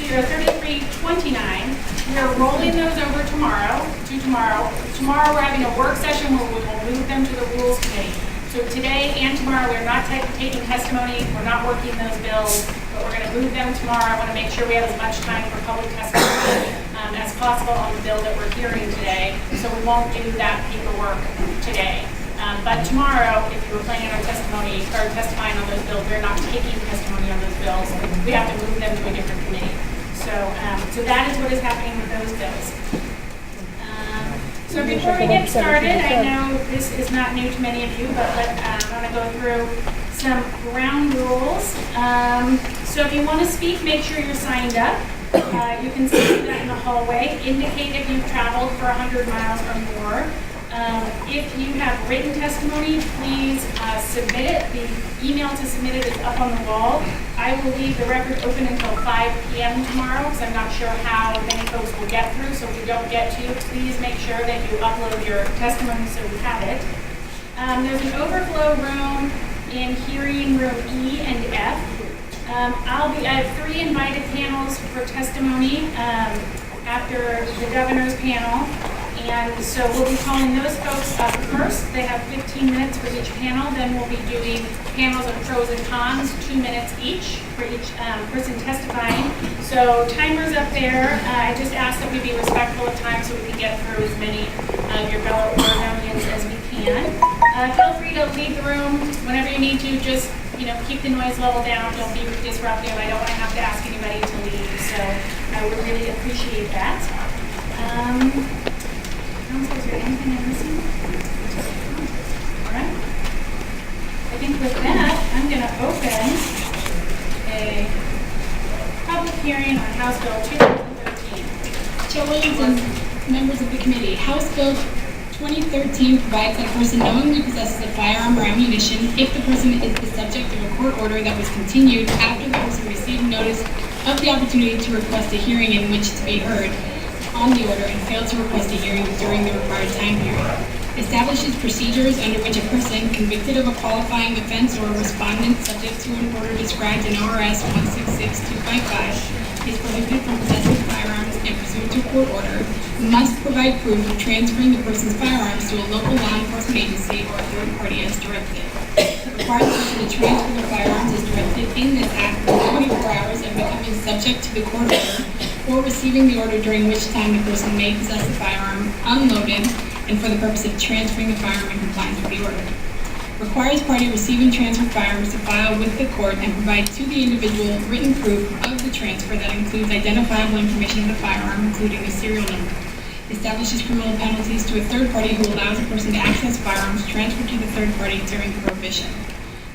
3329. We're rolling those over tomorrow. Tomorrow we're having a work session where we will move them to the Rules Committee. So today and tomorrow we're not taking testimony, we're not working those bills, but we're going to move them tomorrow. I want to make sure we have as much time for public testimony as possible on the bill that we're hearing today, so we won't do that paperwork today. But tomorrow, if you were planning on testimony or testifying on those bills, we're not taking testimony on those bills. We have to move them to a different committee. So that is what is happening with those bills. So before we get started, I know this is not new to many of you, but I'm going to go through some ground rules. So if you want to speak, make sure you're signed up. You can say that in the hallway. Indicate if you've traveled for 100 miles or more. If you have written testimony, please submit it. The email to submit it is up on the wall. I will leave the record open until 5 p.m. tomorrow because I'm not sure how many folks will get through. So if we don't get to you, please make sure that you upload your testimony so we have it. There's an overflow room in hearing room E and F. I have 3 invited panels for testimony after the governor's panel. And so we'll be calling those folks up first. They have 15 minutes for each panel. Then we'll be doing panels of pros and cons, 2 minutes each for each person testifying. So timer's up there. I just ask that we be respectful of time so we can get through as many of your fellow Oregonians as we can. Feel free to leave the room whenever you need to. Just keep the noise level down. Don't be disruptive. I don't want to have to ask anybody to leave. So I would really appreciate that. Is there anything I'm missing? All right. I think with that, I'm going to open a public hearing on House Bill 2013. Chair Williams and members of the committee, House Bill 2013 provides that a person knowingly possesses a firearm or ammunition if the person is the subject of a court order that was continued after the person received notice of the opportunity to request a hearing in which to be heard on the order and failed to request a hearing during the required time period. Establishes procedures under which a person convicted of a qualifying offense or a respondent subject to an order described in ORS 166255 is prohibited from possessing firearms and pursuant to a court order must provide proof of transferring the person's firearms to a local law enforcement agency or a third party as directed. Requires the person to transfer their firearms as directed in this act within 24 hours of becoming subject to the court order or receiving the order, during which time the person may possess the firearm unloaded and for the purpose of transferring the firearm in compliance with the order. Requires party receiving transferred firearms to file with the court and provide to the individual written proof of the transfer that includes identifiable information of the firearm, including the serial number. Establishes criminal penalties to a third party who allows a person to access firearms transferred to the third party during prohibition.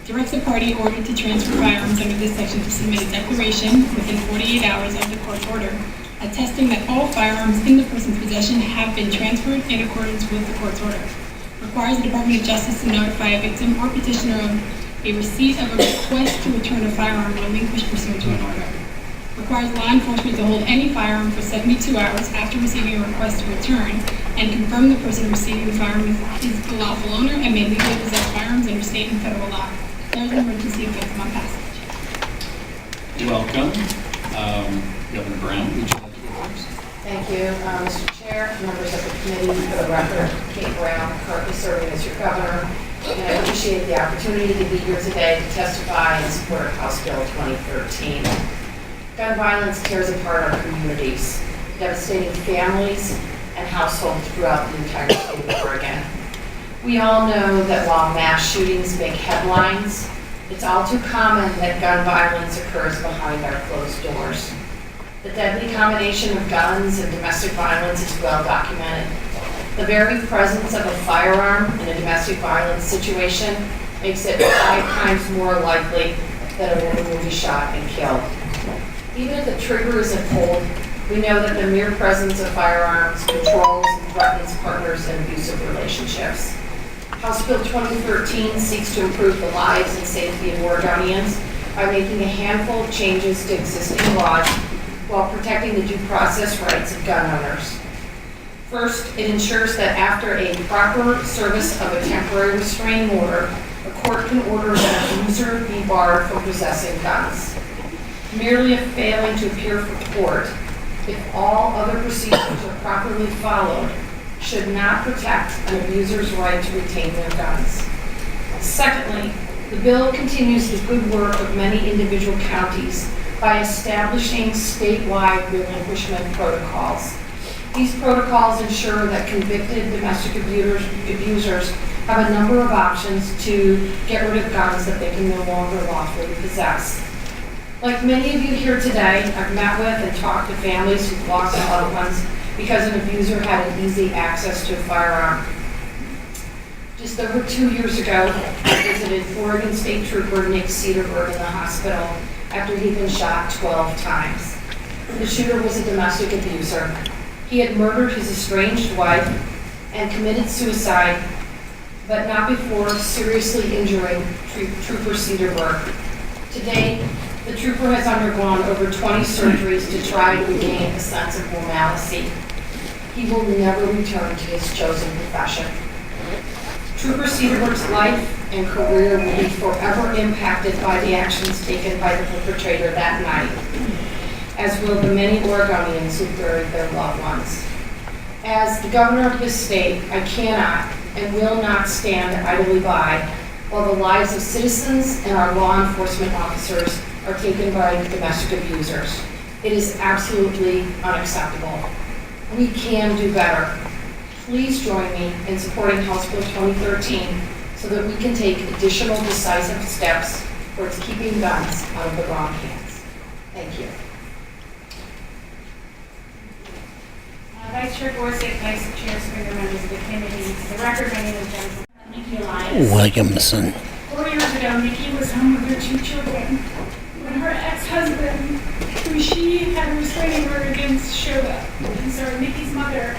Directs the party ordered to transfer firearms under this section to submit a declaration within 48 hours of the court's order, attesting that all firearms in the person's possession have been transferred in accordance with the court's order. Requires the Department of Justice to notify a victim or petitioner of a receipt of a request to return a firearm relinquished pursuant to an order. Requires law enforcement to hold any firearm for 72 hours after receiving a request to return and confirm the person receiving the firearm is the lawful owner and may legally possess firearms under state and federal law. There's an emergency effect on passage. Welcome. Governor Brown, would you like to go first? Thank you, Mr. Chair, members of the committee. For the record, Kate Brown, currently serving as your governor, and I appreciate the opportunity to be here today to testify in support of House Bill 2013. Gun violence tears apart our communities, devastating families and households throughout the entire state of Oregon. We all know that while mass shootings make headlines, it's all too common that gun violence occurs behind our closed doors. The deadly combination of guns and domestic violence is well documented. The very presence of a firearm in a domestic violence situation makes it 5 times more likely that a woman will be shot and killed. Even if the trigger isn't pulled, we know that the mere presence of firearms controls and threatens partners in abusive relationships. House Bill 2013 seeks to improve the lives and safety of Oregonians by making a handful of changes to existing laws while protecting the due process rights of gun owners. First, it ensures that after a proper service of a temporary restraining order, a court can order that an abuser be barred from possessing guns. merely a failing to appear for court, if all other procedures are properly followed, should not protect an abuser's right to retain their guns. Secondly, the bill continues the good work of many individual counties by establishing statewide relinquishment protocols. These protocols ensure that convicted domestic abusers have a number of options to get rid of guns that they can no longer lawfully possess. Like many of you here today, I've met with and talked to families who've lost loved ones because an abuser had an easy access to a firearm. Just over 2 years ago, I visited Oregon State Trooper Nick Cedarberg in the hospital after he'd been shot 12 times. The shooter was a domestic abuser. He had murdered his estranged wife and committed suicide, but not before seriously injuring Trooper Cedarberg. Today, the trooper has undergone over 20 surgeries to try to regain a sense of normalcy. He will never return to his chosen profession. Trooper Cedarberg's life and career will be forever impacted by the actions taken by the perpetrator that night, as will the many Oregonians who buried their loved ones. As the governor of this state, I cannot and will not stand idly by while the lives of citizens and our law enforcement officers are taken by domestic abusers. It is absolutely unacceptable. We can do better. Please join me in supporting House Bill 2013 so that we can take additional decisive steps towards keeping guns out of the wrong hands. Thank you. Vice Chair Gorsuch, Vice Chair Springer, members of the committee. For the record, my name is Jennifer Nikki Elias. Williamson. 4 years ago, Nikki was home with her 2 children when her ex-husband, who she had a restraining order against, showed up. And so Nikki's mother,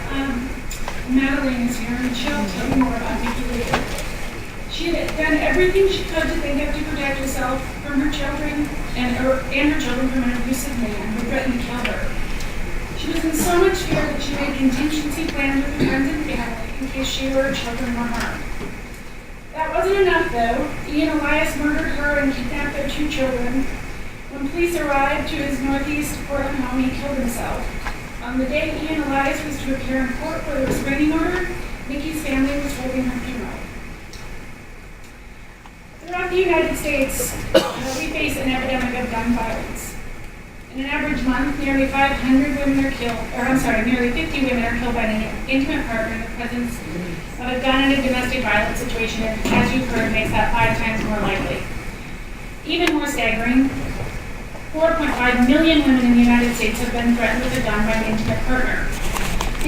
Madeline, is here, and she'll tell you more about Nikki later. She had done everything she could to think of to protect herself from her children and her children from an abusive man who threatened to kill her. She was in so much fear that she made contingency plans with her friends and family in case she or her children were harmed. That wasn't enough, though. Ian Elias murdered her and kidnapped their 2 children. When police arrived to his northeast Portland home, he killed himself. On the day Ian Elias was to appear in court for the restraining order, Nikki's family was holding her funeral. Throughout the United States, we face an epidemic of gun violence. In an average month, nearly 500 women are killed, nearly 50 women are killed by an intimate partner in the presence of a gun in a domestic violence situation, and as you've heard, makes that 5 times more likely. Even more staggering, 4.5 million women in the United States have been threatened with a gun by an intimate partner.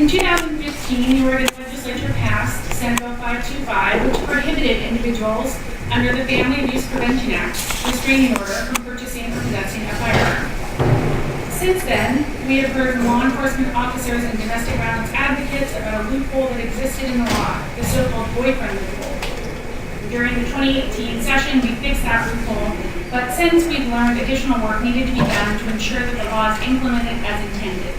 In 2015, the Oregon legislature passed Senate Bill 525, which prohibited individuals under the Family Abuse Prevention Act restraining order from purchasing or possessing a firearm. Since then, we have heard from law enforcement officers and domestic violence advocates about a loophole that existed in the law, the so-called boyfriend loophole. During the 2018 session, we fixed that loophole, but since we've learned additional work needed to be done to ensure that the law is implemented as intended.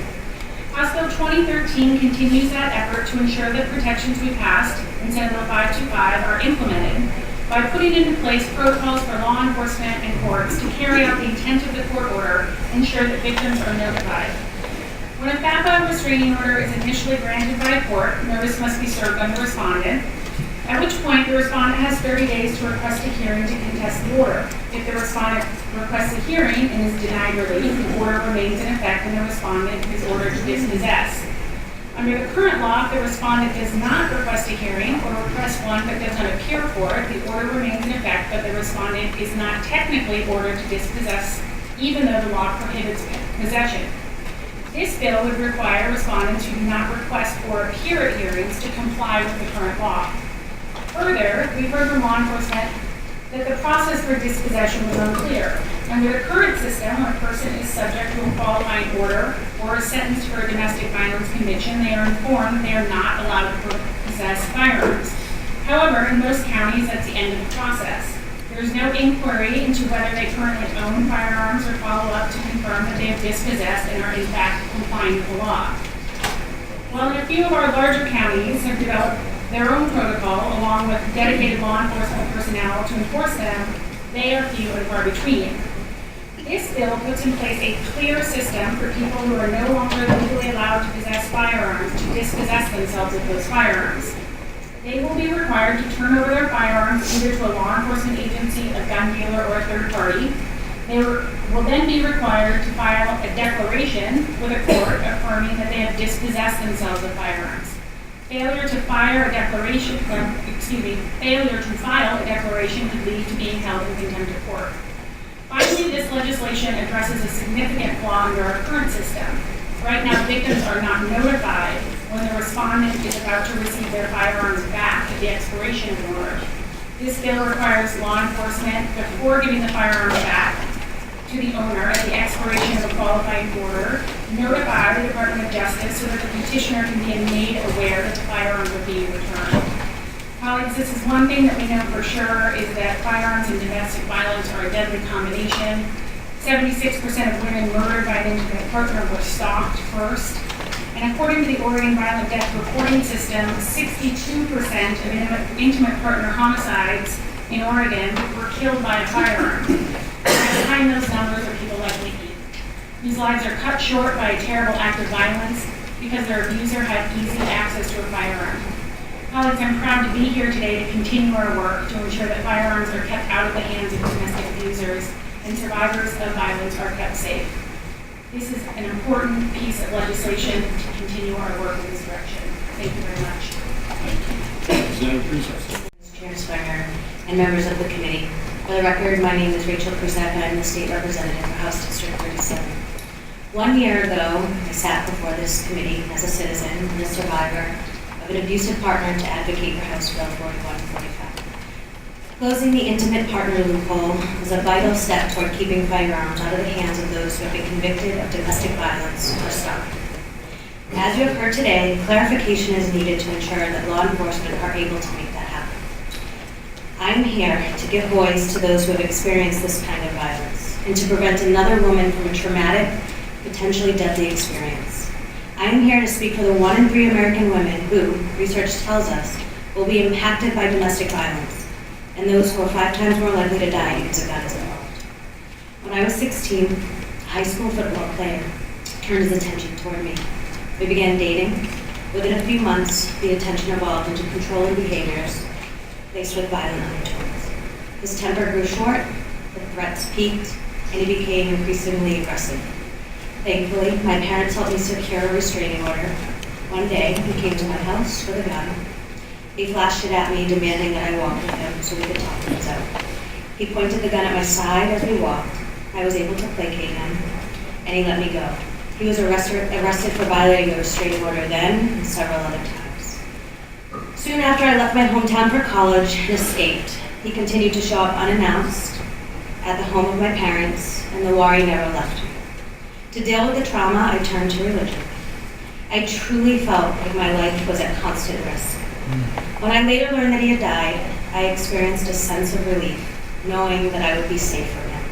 House Bill 2013 continues that effort to ensure that protections we passed in Senate Bill 525 are implemented by putting into place protocols for law enforcement and courts to carry out the intent of the court order, ensure that victims are notified. When a FAPA restraining order is initially granted by a court, notice must be served on the respondent, at which point the respondent has 30 days to request a hearing to contest the order. If the respondent requests a hearing and is denied relief, the order remains in effect and the respondent is ordered to dispossess. Under the current law, if the respondent does not request a hearing or requests one but does not appear for it, the order remains in effect, but the respondent is not technically ordered to dispossess, even though the law prohibits possession. This bill would require respondents who do not request or appear at hearings to comply with the current law. Further, we've heard from law enforcement that the process for dispossession was unclear. Under the current system, when a person is subject to a qualifying order or is sentenced for a domestic violence conviction, they are informed they are not allowed to possess firearms. However, in most counties, that's the end of the process. There is no inquiry into whether they currently own firearms or follow up to confirm that they have dispossessed and are in fact complying with the law. While in a few of our larger counties have developed their own protocol along with dedicated law enforcement personnel to enforce them, they are few and far between. This bill puts in place a clear system for people who are no longer legally allowed to possess firearms to dispossess themselves of those firearms. They will be required to turn over their firearms either to a law enforcement agency, a gun dealer, or a third party. They will then be required to file a declaration with a court affirming that they have dispossessed themselves of firearms. Failure to file a declaration could lead to being held in contempt of court. Finally, this legislation addresses a significant flaw under our current system. Right now, victims are not notified when the respondent is about to receive their firearms back at the expiration of the order. This bill requires law enforcement, before giving the firearms back to the owner at the expiration of a qualifying order, notify the Department of Justice so that the petitioner can be made aware that the firearms are being returned. Colleagues, this is one thing that we know for sure is that firearms and domestic violence are a deadly combination. 76% of women murdered by an intimate partner were stalked first. And according to the Oregon Violent Death Reporting System, 62% of intimate partner homicides in Oregon were killed by a firearm. Behind those numbers are people like Nikki, whose lives are cut short by a terrible act of violence because their abuser had easy access to a firearm. Colleagues, I'm proud to be here today to continue our work to ensure that firearms are kept out of the hands of domestic abusers and survivors of violence are kept safe. This is an important piece of legislation to continue our work in this direction. Thank you very much. Representative Cruz. Chair Swearer and members of the committee. For the record, my name is Rachel Cruzek and I'm the state representative for House District 37. 1 year ago, I sat before this committee as a citizen and a survivor of an abusive partner to advocate for House Bill 4145. Closing the intimate partner loophole was a vital step toward keeping firearms out of the hands of those who have been convicted of domestic violence or stalking. As you have heard today, clarification is needed to ensure that law enforcement are able to make that happen. I'm here to give voice to those who have experienced this kind of violence and to prevent another woman from a traumatic, potentially deadly experience. I am here to speak for the 1 in 3 American women who, research tells us, will be impacted by domestic violence, and those who are 5 times more likely to die because a gun is involved. When I was 16, a high school football player turned his attention toward me. We began dating. Within a few months, the attention evolved into controlling behaviors laced with violent undertones. His temper grew short, the threats peaked, and he became increasingly aggressive. Thankfully, my parents helped me secure a restraining order. One day, he came to my house with a gun. He flashed it at me, demanding that I walk with him so we could talk things out. He pointed the gun at my side as we walked. I was able to placate him, and he let me go. He was arrested for violating the restraining order then and several other times. Soon after I left my hometown for college and escaped, he continued to show up unannounced at the home of my parents, and the worry never left me. To deal with the trauma, I turned to religion. I truly felt like my life was at constant risk. When I later learned that he had died, I experienced a sense of relief, knowing that I would be safe from him.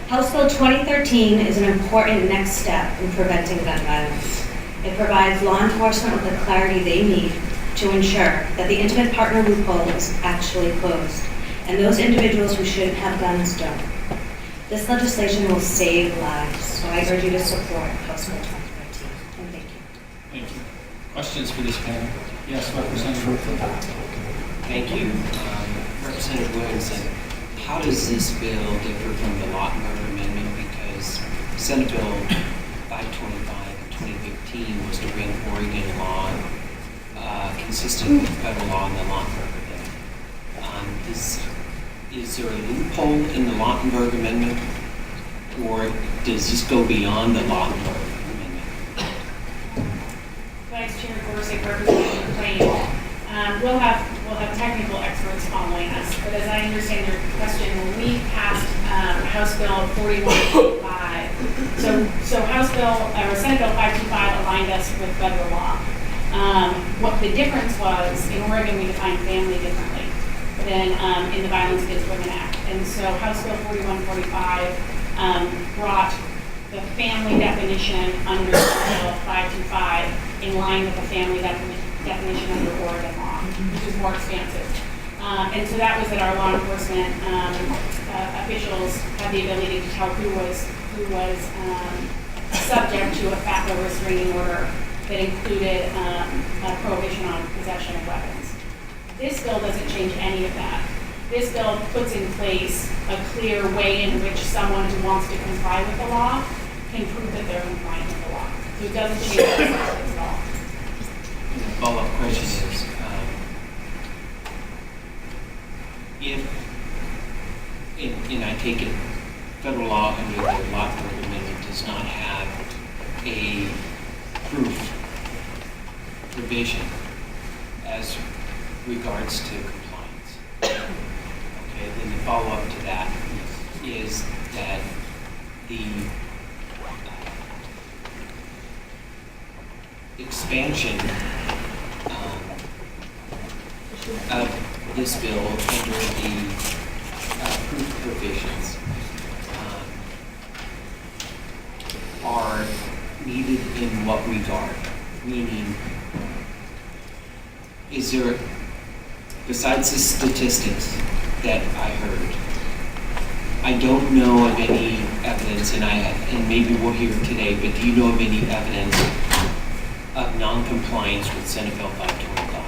House Bill 2013 is an important next step in preventing gun violence. It provides law enforcement with the clarity they need to ensure that the intimate partner loophole is actually closed, and those individuals who shouldn't have guns don't. This legislation will save lives, so I urge you to support House Bill 2013. And thank you. Thank you. Questions for this panel? Yes, Representative. Thank you. Representative Williamson, how does this bill differ from the Lautenberg Amendment? Because Senate Bill 525 of 2015 was to bring Oregon law consistent with federal law in the Lautenberg Amendment. Is there a loophole in the Lautenberg Amendment, or does this go beyond the Lautenberg Amendment? Vice Chair Gorsuch, Representative McLean. We'll have technical experts following us, but as I understand your question, when we passed House Bill 4125, so House Bill or Senate Bill 525 aligned us with federal law. What the difference was, in Oregon we define family differently than in the Violence Against Women Act, and so House Bill 4145 brought the family definition under Bill 525 in line with the family definition under Oregon law, which is more expansive. And so that was that our law enforcement officials had the ability to tell who was subject to a FAPA restraining order that included a prohibition on possession of weapons. This bill doesn't change any of that. This bill puts in place a clear way in which someone who wants to comply with the law can prove that they're complying with the law. So it doesn't change the at all. And the follow-up question is, and I take it, federal law under the Lockwood Amendment does not have a proof provision as regards to compliance. Okay, then the follow-up to that is that the expansion of this bill under the proof provisions are needed in what regard? Meaning, is there, besides the statistics that I heard, I don't know of any evidence, and maybe we'll hear today, but do you know of any evidence of non-compliance with Senate Bill 525?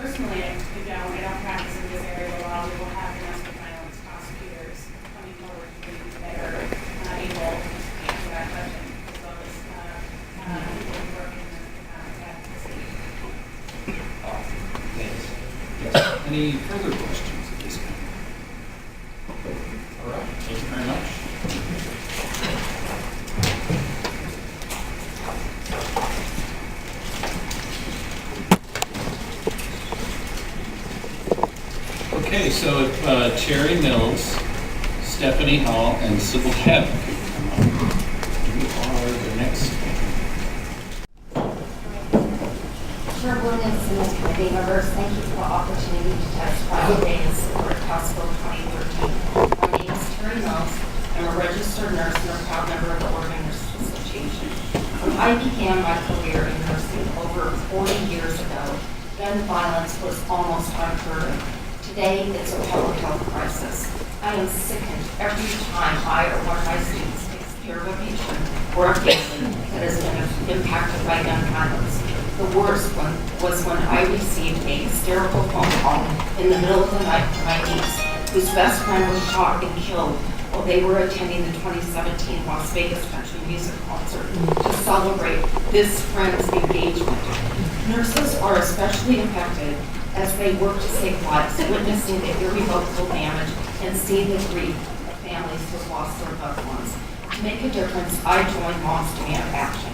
Personally, I don't practice in this area of the law. We will have domestic violence prosecutors coming forward that are able to answer that question, as well as people who work in the advocacy. Thanks. Yes. Any further questions at this point? All right, thank you very much. Okay, so if Cherry Mills, Stephanie Hall, and Sybil Hebb could come up, you are the next. Chairwoman and Senate Committee members, thank you for the opportunity to testify today in support of House Bill 2013. My name is Terry Mills. I'm a registered nurse and a proud member of the Oregon Nurses Association. When I began my career in nursing over 40 years ago, gun violence was almost unheard of. Today, it's a public health crisis. I am sickened every time I or one of my students takes care of a patient or a family that has been impacted by gun violence. The worst one was when I received a hysterical phone call in the middle of the night from my niece, whose best friend was shot and killed while they were attending the 2017 Las Vegas Country Music Concert to celebrate this friend's engagement. Nurses are especially affected as they work to save lives, witnessing the irrevocable damage and seeing the grief of families who have lost their loved ones. To make a difference, I joined Moms Demand Action.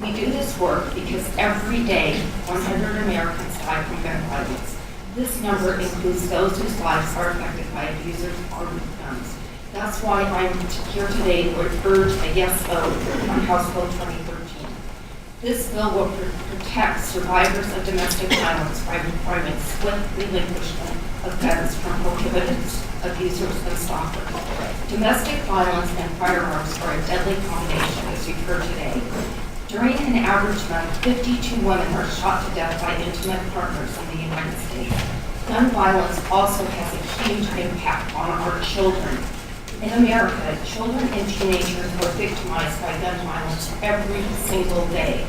We do this work because every day 100 Americans die from gun violence. This number includes those whose lives are affected by abusers armed with guns. That's why I'm here today to urge a yes vote on House Bill 2013. This bill will protect survivors of domestic violence by requiring swift relinquishment of guns from prohibited abusers and stalkers. Domestic violence and firearms are a deadly combination, as you've heard today. During an average month, 52 women are shot to death by intimate partners in the United States. Gun violence also has a huge impact on our children. In America, children and teenagers are victimized by gun violence every single day.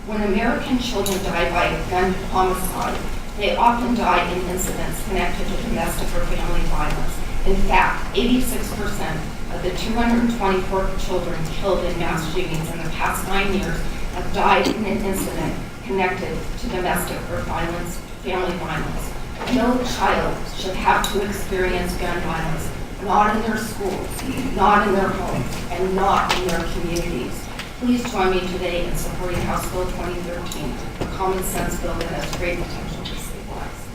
When American children die by gun homicide, they often die in incidents connected to domestic or family violence. In fact, 86% of the 224 children killed in mass shootings in the past 9 years have died in an incident connected to domestic or family violence. No child should have to experience gun violence, not in their schools, not in their homes, and not in their communities. Please join me today in supporting House Bill 2013, a common sense bill that has great potential to save lives.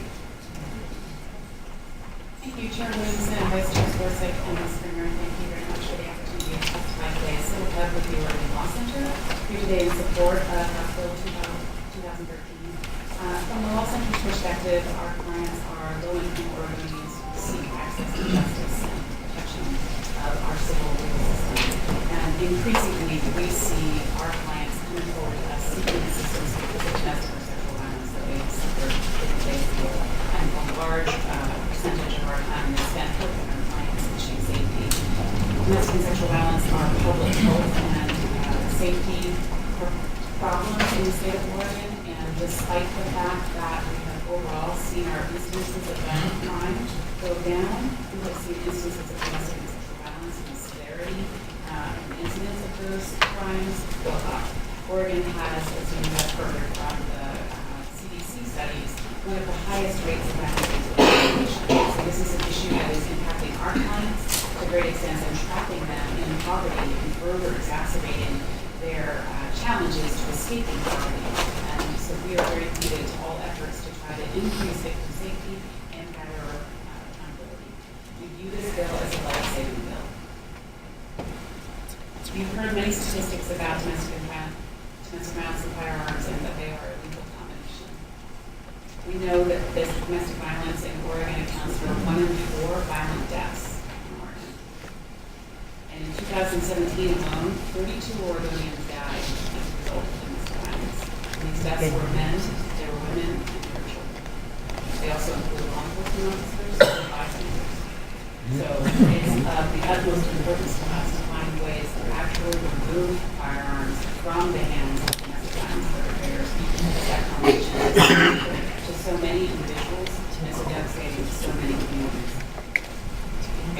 Thank you, Chair Williamson, Vice Chair Skorsick, and Ms. Springer. Thank you very much for the opportunity to testify today. Sybil Hebb with the Oregon Law Center, here today in support of House Bill 2013. From the Law Center's perspective, our clients are low-income Oregonians who seek access to justice and protection of our civil legal system. And increasingly, we see our clients coming forward to us seeking assistance because of domestic or sexual violence that they suffered in the face of large percentage of our time is spent helping our clients achieve safety. Domestic and sexual violence are public health and safety problems in the state of Oregon, and despite the fact that we have overall seen our instances of violent crime go down, we have seen instances of domestic and sexual violence and the severity and incidence of those crimes go up. Oregon has, as you have heard from the CDC studies, one of the highest rates of violence in the nation. So this is an issue that is impacting our clients to a great extent and trapping them in poverty and further exacerbating their challenges to escaping poverty. And so we are very committed to all efforts to try to increase victim safety and better accountability. We view this bill as a life-saving bill. You've heard many statistics about domestic violence and firearms and that they are a lethal combination. We know that this domestic violence in Oregon accounts for 1 in 4 violent deaths in Oregon. And in 2017 alone, 32 Oregonians died as a result of domestic violence. And these deaths were men, they were women, and they were children. They also include law enforcement officers and bystanders. So it's of the utmost importance to us to find ways to actually remove firearms from the hands of domestic violence perpetrators, because that combination is to so many individuals and so devastating to so many communities.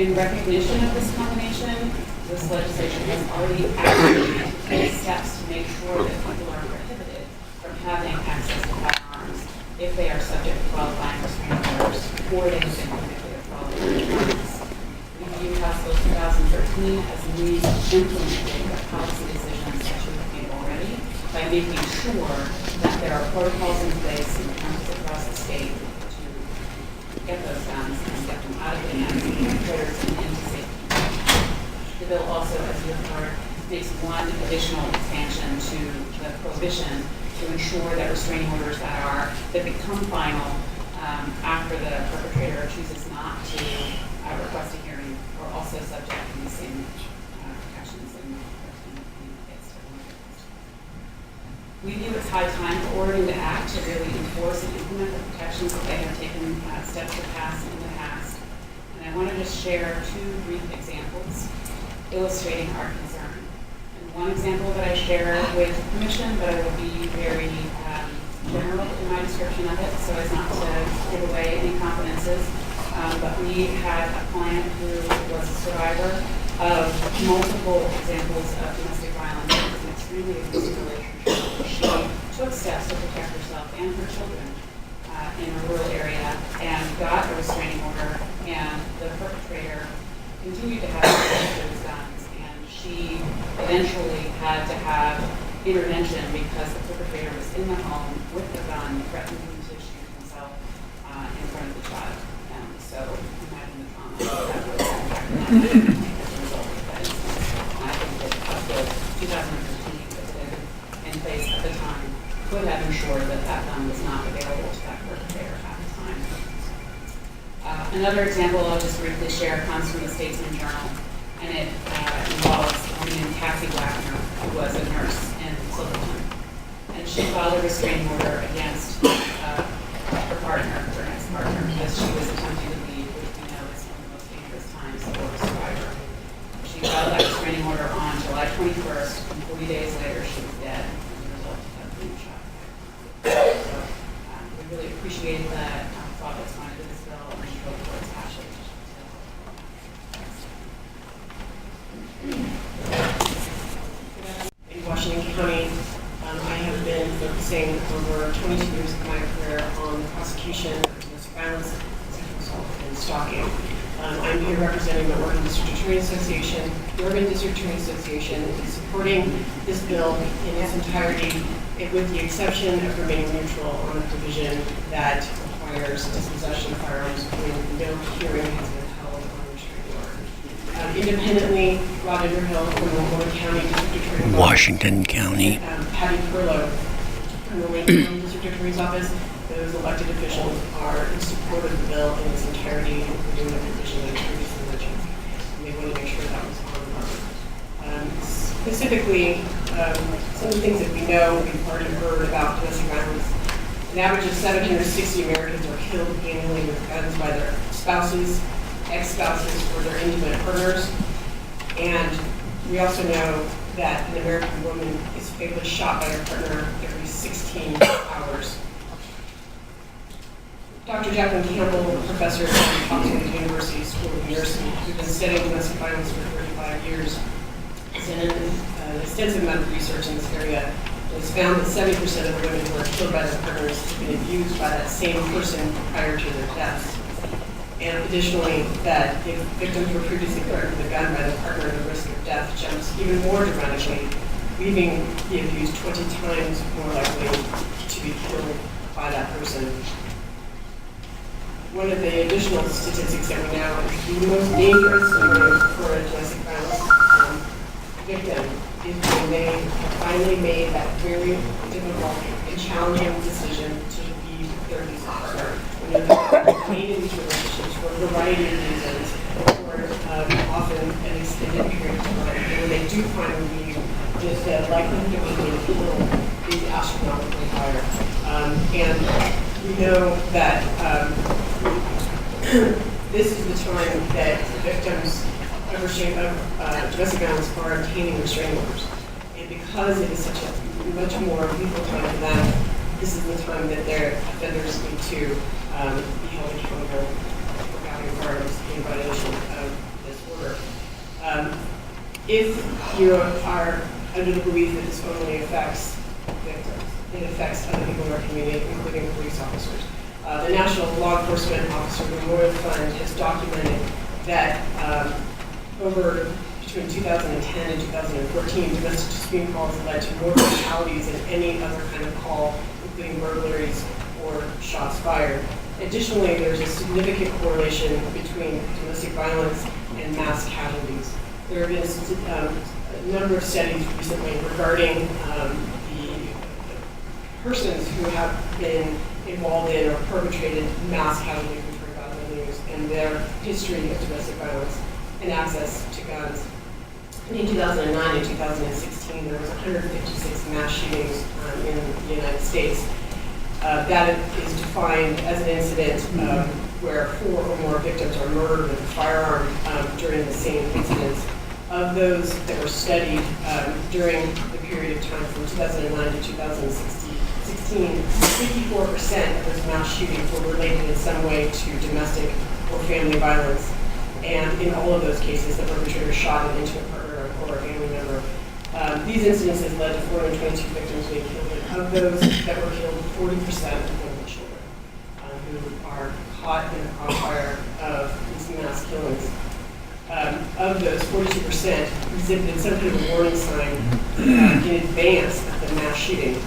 In recognition of this combination, this legislation has already actively taken steps to make sure that people are prohibited from having access to firearms if they are subject to qualifying restraining orders or they have been convicted of qualifying crimes. We view House Bill 2013 as re-implementing the policy decisions that you have made already by making sure that there are protocols in place in counties across the state to get those guns and get them out of the hands of perpetrators and into safety. The bill also, as you have heard, makes one additional expansion to the prohibition to ensure that restraining orders that become final after the perpetrator chooses not to request a hearing are also subject to the same protections and we view it's high time for Oregon to act to really enforce and implement the protections that they have taken steps to pass in the past. And I want to just share 2 brief examples illustrating our concern. And one example that I share with permission, but I will be very general in my description of it so as not to give away any confidences. But we had a client who was a survivor of multiple examples of domestic violence. It was an extremely abusive relationship. She took steps to protect herself and her children in a rural area and got a restraining order, and the perpetrator continued to have access to his guns, and she eventually had to have intervention because the perpetrator was in the home with the gun, threatening to shoot himself in front of the child. So imagine the trauma that was as a result of that incident. And I think that House Bill 2015 that was in place at the time could have ensured that that gun was not available to that perpetrator at the time. Another example I'll just briefly share comes from the Statesman Journal, and it involves a woman named Cassie Wagner, who was a nurse in Silverton. And she filed a restraining order against her partner, her ex-partner, as she was attempting to leave, which we know is one of the most dangerous times for a survivor. She filed that restraining order on July 21st, and 40 days later she was dead as a result of being shot. So we really appreciate that thought that's gone into this bill, and we hope for its passage. In Washington County, I have been focusing over 22 years of my career on the prosecution of domestic violence, sexual assault, and stalking. I'm here representing the Oregon District Attorney Association. The Oregon District Attorney Association is supporting this bill in its entirety, with the exception of remaining neutral on the provision that requires dispossession of firearms when no hearing has been held on a restraining order. Independently, Rod Underhill from the Warren County District Attorney's Washington County. Patty Perlow from the Wayne County District Attorney's Office. Those elected officials are in support of the bill in its entirety, including the provision that I previously mentioned. And they want to make sure that was on the record. Specifically, some of the things that we know, we've already heard about domestic violence An average of 760 Americans are killed annually with guns by their spouses, ex-spouses, or their intimate partners. And we also know that an American woman is fatally shot by her partner every 16 hours. Dr. Jacqueline Campbell, professor at Oxford University School of Nursing, who's been studying domestic violence for 35 years, has done an extensive amount of research in this area. It has found that 70% of the women who are killed by their partners have been abused by that same person prior to their deaths. And additionally, that if victims were previously threatened with a gun by their partner, the risk of death jumps even more dramatically, leaving the abused 20 times more likely to be killed by that person. One of the additional statistics that we know is the most dangerous for a domestic violence victim is when they finally made that very difficult and challenging decision to leave their abusive partner. When they're remain in these relationships for a variety of reasons, or often an extended period of time. And when they do finally leave, the likelihood of being killed is astronomically higher. And we know that this is the time that the victims of domestic violence are obtaining restraining orders. And because it is such a much more lethal time for them, this is the time that their offenders need to be held accountable for having firearms in violation of this order. If you are under the belief that this only affects victims, it affects other people in our community, including police officers. The National Law Enforcement Officer Memorial Fund has documented that over between 2010 and 2014, domestic dispute calls led to more fatalities than any other kind of call, including burglaries or shots fired. Additionally, there's a significant correlation between domestic violence and mass casualties. There have been a number of studies recently regarding the persons who have been involved in or perpetrated mass casualties which were about the news and their history of domestic violence and access to guns. In 2009 and 2016, there was 156 mass shootings in the United States. That is defined as an incident where 4 or more victims are murdered with a firearm during the same incidents. Of those that were studied during the period of time from 2009 to 2016, 54% of those mass shootings were related in some way to domestic or family violence. And in all of those cases, the perpetrator shot an intimate partner or a family member. These incidences led to 422 victims being killed. And of those that were killed, 40% of them were children who are caught in the crossfire of these mass killings. Of those, 42% exhibited some kind of warning sign in advance of the mass shooting,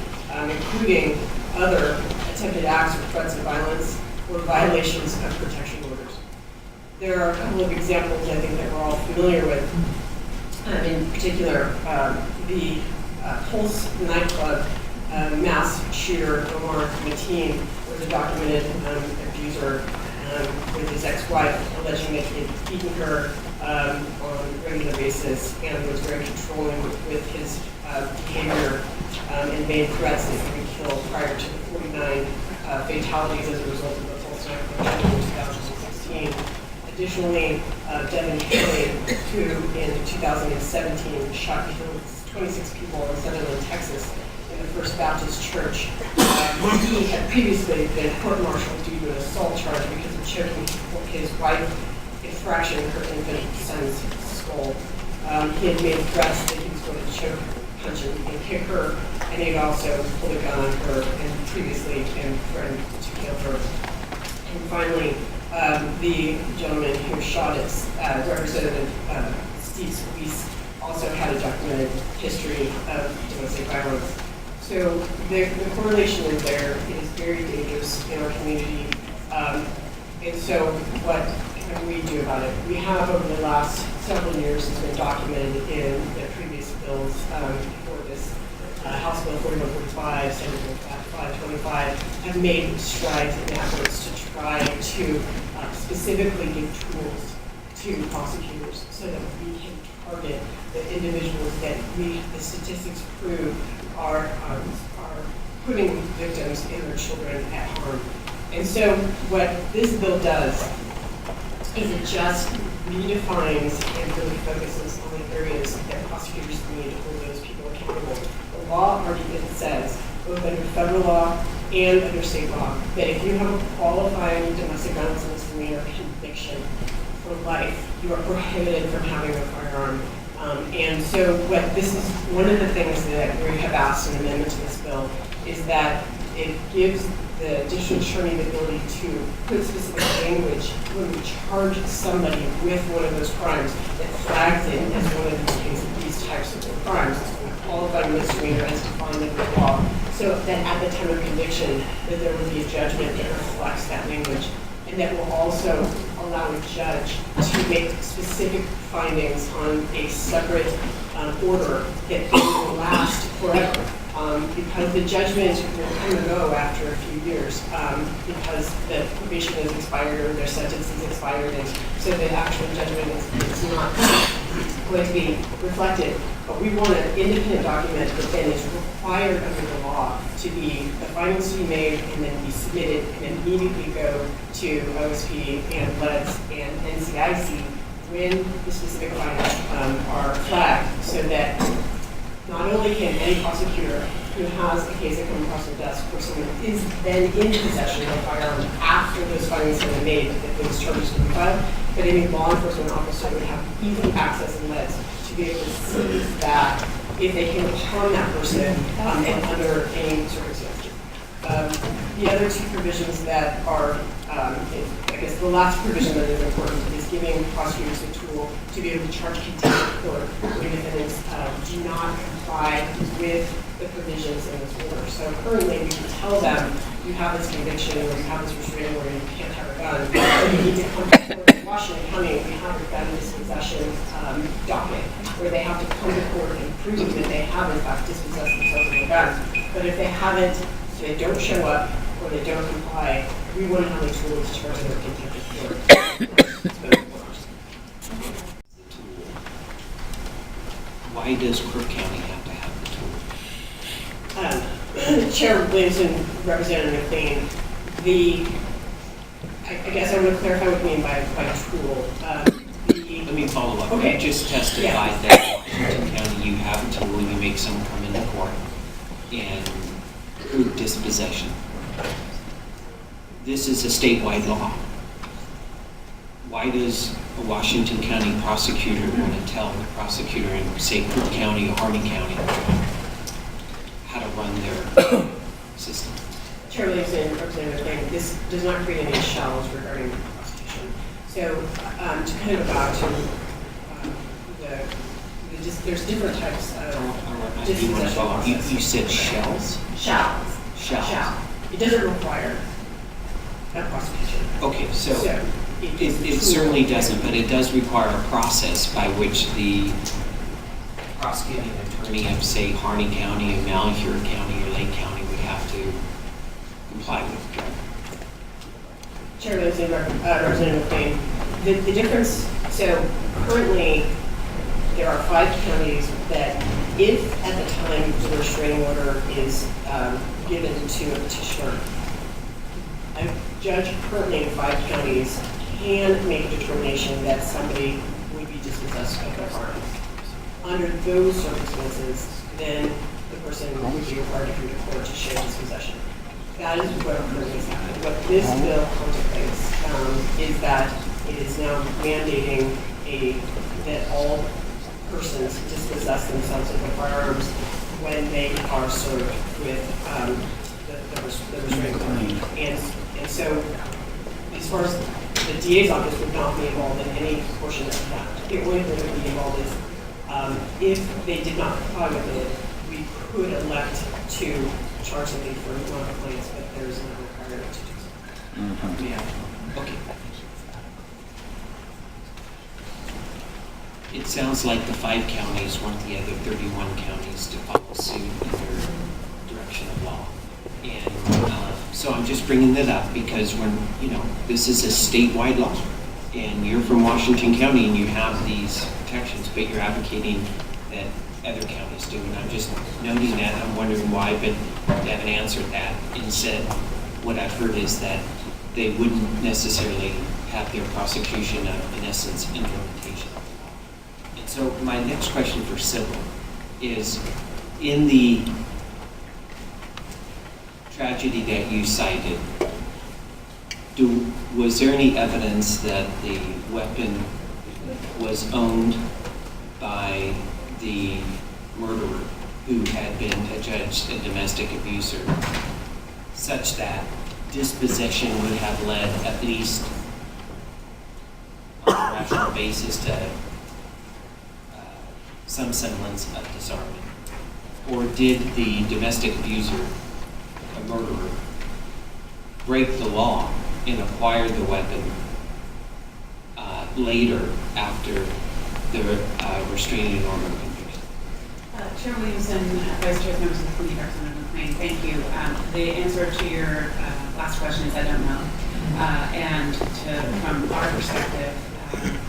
including other attempted acts or threats of violence or violations of protection orders. There are a couple of examples I think that we're all familiar with. In particular, the Pulse nightclub mass shooter, Omar Mateen, was a documented abuser with his ex-wife, alleging that he had beaten her on a regular basis and was very controlling with his behavior and made threats that he would kill prior to the 49 fatalities as a result of the Pulse nightclub in 2016. Additionally, Devin Kelly, who in 2017 shot and killed 26 people in Sutherland, Texas, in the First Baptist Church. He had previously been court-martialed due to an assault charge because of choking his wife in fracturing her infant son's skull. He had made threats that he was going to choke, punch, and kick her, and he had also pulled a gun on her and previously been threatened to kill her. And finally, the gentleman who shot at Representative Steve Scalise also had a documented history of domestic violence. So the correlation in there is very dangerous in our community. And so what can we do about it? We have over the last several years, it's been documented in the previous bills for this House Bill 4145, Senate Bill 525, have made strides in efforts to try to specifically give tools to prosecutors so that we can target the individuals that the statistics prove are putting victims and their children at harm. And so what this bill does is it just redefines and really focuses on the areas that prosecutors need to hold those people accountable. The law already says, both under federal law and under state law, that if you have a qualifying domestic violence and misdemeanor conviction for life, you are prohibited from having a firearm. And so what this is, one of the things that we have asked in amendment to this bill is that it gives the district attorney the ability to put specific language when we charge somebody with one of those crimes that flags it as one of these cases, these types of crimes. Qualified misdemeanor as defined in the law. So that at the time of conviction, that there will be a judgment that reflects that language, and that will also allow a judge to make specific findings on a separate order that will last forever. Because the judgment will come and go after a few years, because the probation is expired or their sentence is expired, and so the actual judgment is not going to be reflected. But we want an independent document that then is required under the law to be, the findings to be made and then be submitted and immediately go to OSP and LEDS and NCIC when the specific findings are flagged, so that not only can any prosecutor who has a case that comes across their desk or someone is then in possession of a firearm after those findings have been made that those charges can be filed, but any law enforcement officer would have easy access and LEDS to be able to see that if they came upon that person and under any circumstances. The other two provisions that are, I guess the last provision that is important is giving prosecutors the tool to be able to charge contempt of court when defendants do not comply with the provisions in this order. So currently we can tell them you have this conviction or you have this restraining order and you can't have a gun. So you need to come to court. In Washington County, we have a gun dispossession docket where they have to come to court and prove that they have in fact dispossessed themselves of a gun. But if they haven't, so they don't show up or they don't comply, we want to have a tool to charge them with contempt of court. Why does Crook County have to have the tool? Chair Williamson, Representative McLean, I guess I want to clarify what you mean by tool. Let me follow up. Okay. You just testified that in Washington County you have a tool, you make someone come into court and prove dispossession. This is a statewide law. Why does a Washington County prosecutor want to tell the prosecutor in, say, Crook County or Harding County how to run their system? Chair Williamson, Representative McLean, this does not create any shallows regarding the prosecution. So to kind of go back to there's different types of dispossession process. You said shells? Shallows. Shells. It doesn't require a prosecution. Okay, so it tool. certainly doesn't, but it does require a process by which the prosecuting attorney of, say, Harney County or Malheur County or Lake County would have to comply with, correct? Chair Williamson, Representative McLean, the difference, so currently there are 5 counties that if at the time the restraining order is given to a petitioner, a judge currently in 5 counties can make a determination that somebody would be dispossessed of their firearm. Under those circumstances, then the person would be required to come to court to show dispossession. That is what currently is happening. What this bill contemplates is that it is now mandating that all persons dispossess themselves of their firearms when they are served with the restraining order. And so, as far as the DA's office would not be involved in any portion of that. The only thing that would be involved is if they did not comply with it, we could elect to charge something for non-compliance, but there is no requirement to do so. Mm-hmm. Yeah. Okay. It sounds like the 5 counties want the other 31 counties to follow suit in their direction of law. And so I'm just bringing that up because this is a statewide law. And you're from Washington County and you have these protections, but you're advocating that other counties do. And I'm just noting that, I'm wondering why, but you haven't answered that. Instead, what I've heard is that they wouldn't necessarily have their prosecution of, in essence, implementation of the law. And so my next question for Sybil is, in the tragedy that you cited, was there any evidence that the weapon was owned by the murderer who had been adjudged a domestic abuser, such that dispossession would have led, at least on a rational basis, to some semblance of disarmament? Or did the domestic abuser, a murderer, break the law and acquire the weapon later after the restraining order conviction? Chair Williamson, Vice Chair, members of the committee, Representative McLean, thank you. The answer to your last question is I don't know. And from our perspective,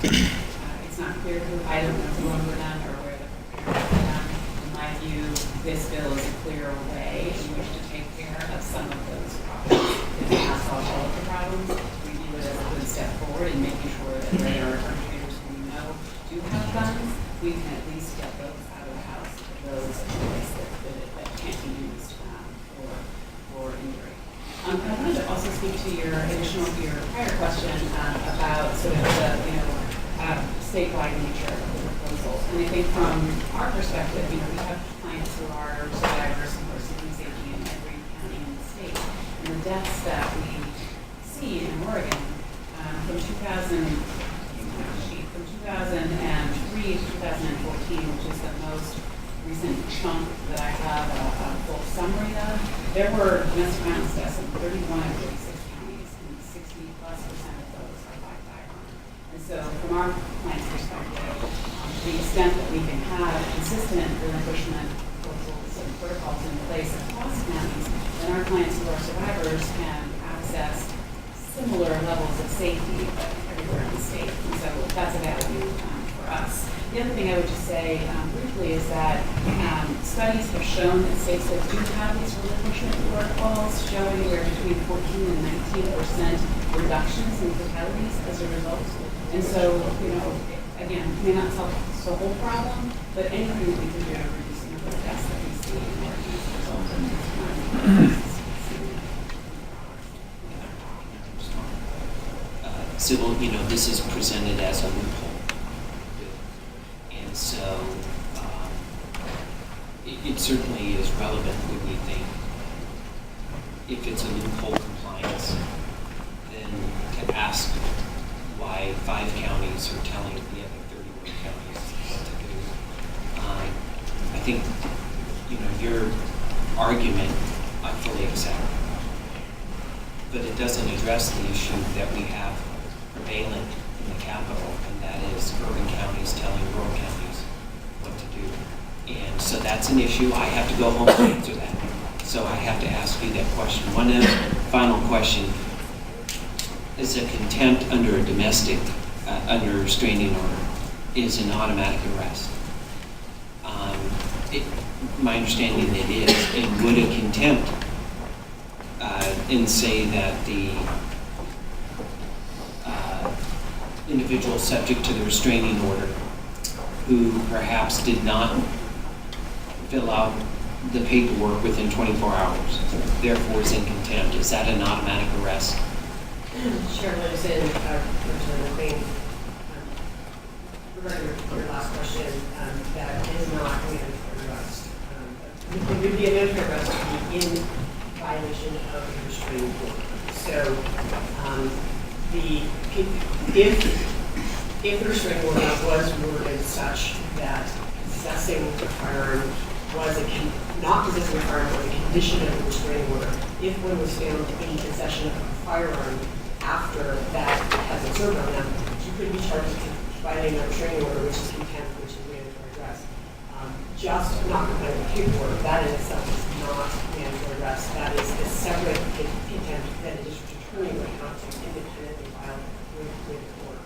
it's not clear who, I don't know who were done or where the preparation was done. In my view, this bill is a clearer way in which to take care of some of those problems. It may not solve all of the problems. We view it as a good step forward in making sure that there are perpetrators who we know do have guns. We can at least get those out of the house, those toys that can't be used for injury. I wanted to also speak to your prior question about sort of the statewide nature of the proposal. And I think from our perspective, we have clients who are survivors who are seeking safety in every county in the state. And the deaths that we see in Oregon from 2003 to 2014, which is the most recent chunk that I have a full summary of, there were domestic violence deaths in 31 of 36 counties, and 60+% of those are by firearm. And so from our client's perspective, to the extent that we can have consistent relinquishment proposals and protocols in place across counties, then our clients who are survivors can access similar levels of safety everywhere in the state. And so that's a value for us. The other thing I would just say briefly is that studies have shown that states that do have these relinquishment protocols show anywhere between 14 and 19% reductions in fatalities as a result. And so, again, may not solve the whole problem, but anything that we can do to reduce the number of deaths that we see in Oregon as a result of this. Sybil, this is presented as a loophole. And so it certainly is relevant when we think if it's a loophole compliance, then to ask why 5 counties are telling the other 31 counties what to do. I think, your argument I fully accept, but it doesn't address the issue that we have prevalent in the capital, and that is urban counties telling rural counties what to do. And so that's an issue. I have to go home and answer that. So I have to ask you that question. One final question. Is a contempt under a domestic, under a restraining order, is an automatic arrest? My understanding it is. And would a contempt and say that the individual subject to the restraining order who perhaps did not fill out the paperwork within 24 hours, therefore is in contempt, is that an automatic arrest? Chairman Williamson, Representative McLean, regarding your last question, that is not a mandatory arrest. It would be a mandatory arrest to be in violation of the restraining order. So, if the restraining order was worded such that possessing the firearm was not possessing a firearm was a condition of the restraining order, if one was found in possession of a firearm after that has been served on them, you could be charged with violating a restraining order, which is contempt, which is mandatory arrest. Just not complying with paperwork, that in itself is not mandatory arrest. That is a separate contempt that a district attorney would have to independently file with the court.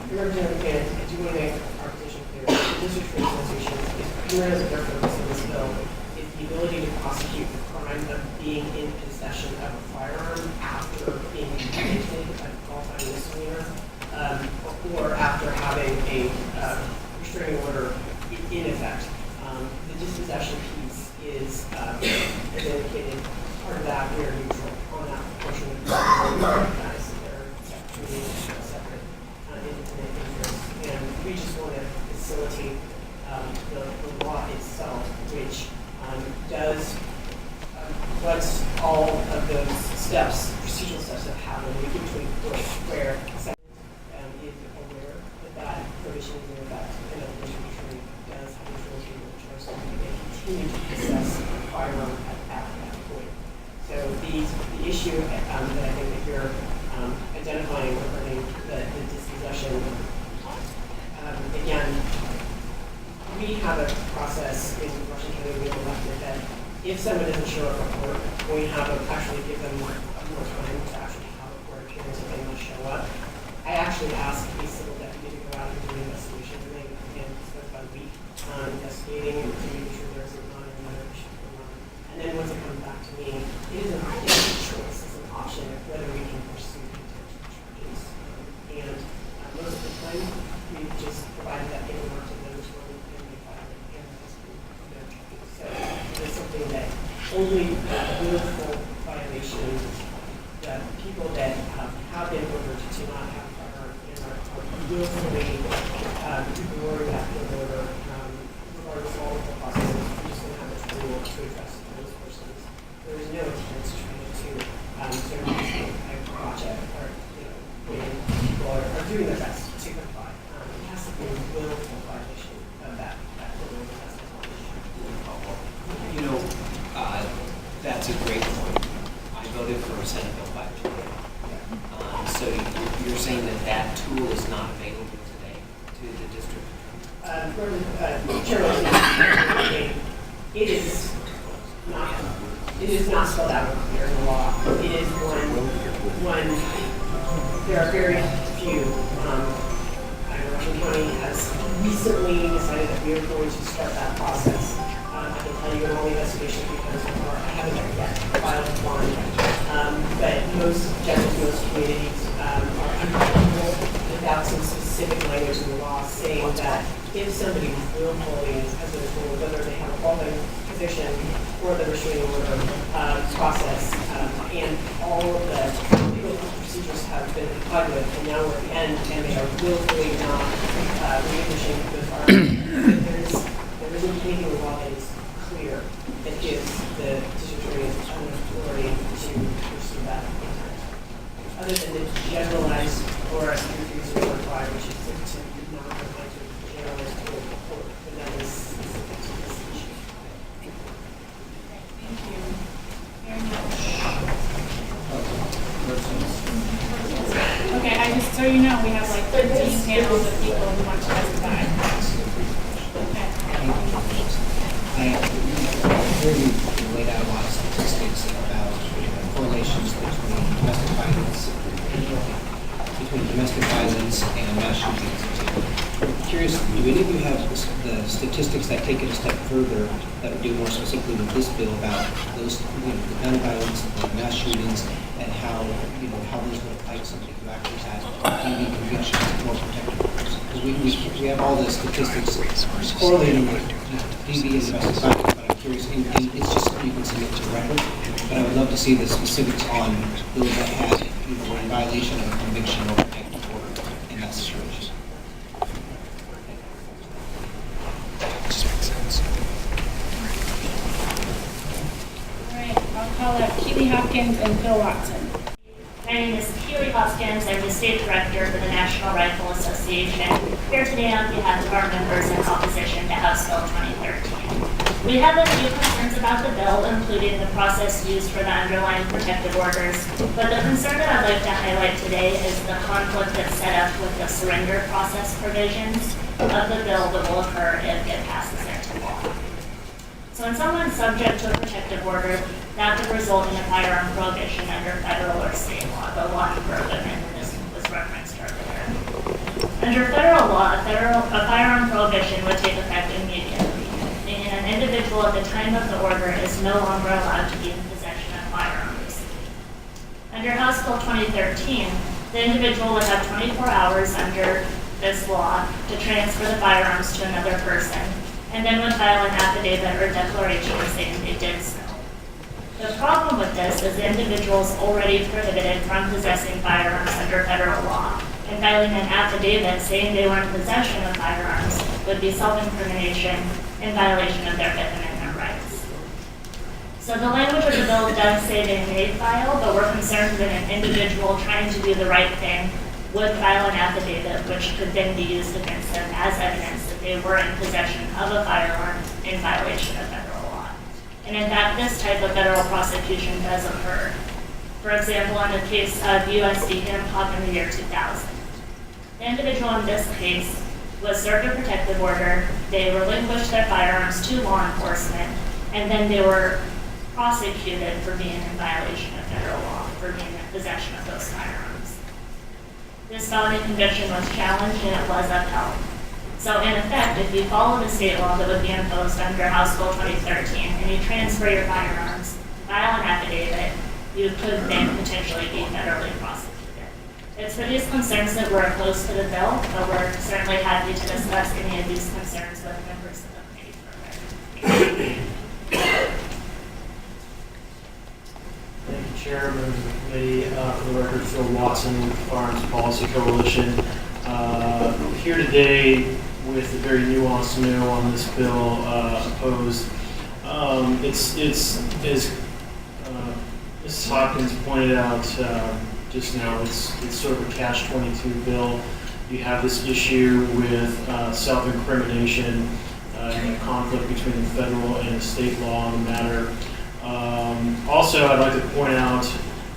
Representative McLean, I do want to make our position clear. The District Attorney Association is primarily the purpose of this bill is the ability to prosecute the crime of being in possession of a firearm after being convicted of a qualifying misdemeanor, or after having a restraining order in effect. The dispossession piece is, as indicated, part of that we are neutral on that portion of the recognize that there are separate independent interests, and we just want to facilitate the law itself, which does what's all of those steps, procedural steps that happen in between where is aware that that provision is in effect, and that the restraining does have control over the choice, and they continue to possess a firearm at that point. So the issue that I think that you're identifying regarding the dispossession, again, we have a process in Washington County we have elected that if someone doesn't show up for court, we have to actually give them more time to actually have a court appearance if they must show up. I actually asked a civil deputy to go out and do an investigation, and they spent about a week investigating and making sure there's not another issue going on. And then once it comes back to me, it is a choice, it's an option of whether we can pursue contempt charges. And most of the time, we just provide that paperwork to those who are in the file and the charges. So it's something that only willful violations, the people that have been ordered to not have a firearm and are willfully ignoring that court order, regardless of all of the processes, we're just going to have a tool to address those persons. There is no intent to try to sort of a project or, when people are doing their best to comply. It has to be a willful violation of that court order. That's a great point. I voted for Senate Bill 528. So you're saying that tool is not available today to the district? Chairman, it is not spelled out clear in the law. It is one there are very few. Washington County has recently decided that we are going to start that process. I can tell you in all the investigations because I haven't yet filed one. But most judges, most communities are uncomfortable without some specific language in the law saying that if somebody willfully has been told whether they have a qualified position or the restraining order process, and all of the legal procedures have been complied with, and now we're at the end, and they are willfully not relinquishing those firearms. There isn't anything in the law that is clear that gives the district attorney an authority to pursue that intent. Other than the generalized or refusal to apply, which is to not apply to generalized court, but that is specific to this issue. Thank you very much. Okay, I just, so you know, we have like 13 panels of people who want to testify. Okay. I heard you laid out a lot of statistics about correlations between domestic violence and mass shootings. I'm curious, do any of you have the statistics that take it a step further that would do more specifically with this bill about those, the gun violence, the mass shootings, and how those would affect somebody who actually has DV convictions more protected? Because we have all the statistics correlating with DV and domestic violence, but I'm curious, and it's just you can submit to the record, but I would love to see the specifics on those that had, were in violation of a conviction or protective order in that situation. All right, I'll call up Keely Hopkins and Phil Watson. My name is Keely Hoskins. I'm the state director for the National Rifle Association, here today on behalf of our members in opposition to House Bill 2013. We have a few concerns about the bill, including the process used for the underlying protective orders, but the concern that I'd like to highlight today is the conflict that's set up with the surrender process provisions of the bill that will occur if it passes into law. So when someone's subject to a protective order, that could result in a firearm prohibition under federal or state law, the law prohibition, and this was referenced earlier. Under federal law, a firearm prohibition would take effect immediately. individual at the time of the order is no longer allowed to be in possession of firearms. Under House Bill 2013, the individual would have 24 hours under this law to transfer the firearms to another person, and then would file an affidavit or declaration saying they did so. The problem with this is the individual is already prohibited from possessing firearms under federal law, and filing an affidavit saying they were in possession of firearms would be self-incrimination in violation of their Fifth Amendment rights. So the language of the bill does say they may file, but we're concerned that an individual trying to do the right thing would file an affidavit, which could then be used against them as evidence that they were in possession of a firearm in violation of federal law. And in fact, this type of federal prosecution does occur. For example, in the case of U.S. v. Hancock in the year 2000. The individual in this case was served a protective order, they relinquished their firearms to law enforcement, and then they were prosecuted for being in violation of federal law, for being in possession of those firearms. This felony conviction was challenged and it was upheld. So in effect, if you follow the state law that would be imposed under House Bill 2013 and you transfer your firearms, file an affidavit, you could then potentially be federally prosecuted. It's for these concerns that we're opposed to the bill, but we're certainly happy to discuss any of these concerns with members of the committee further. Thank you, Chair, members of the committee. For the record, Phil Watson with the Firearms Policy Coalition. Here today with a very nuanced no on this bill opposed. It's as Mrs. Hopkins pointed out just now, it's sort of a catch-22 bill. You have this issue with self-incrimination and the conflict between the federal and the state law on the matter. Also, I'd like to point out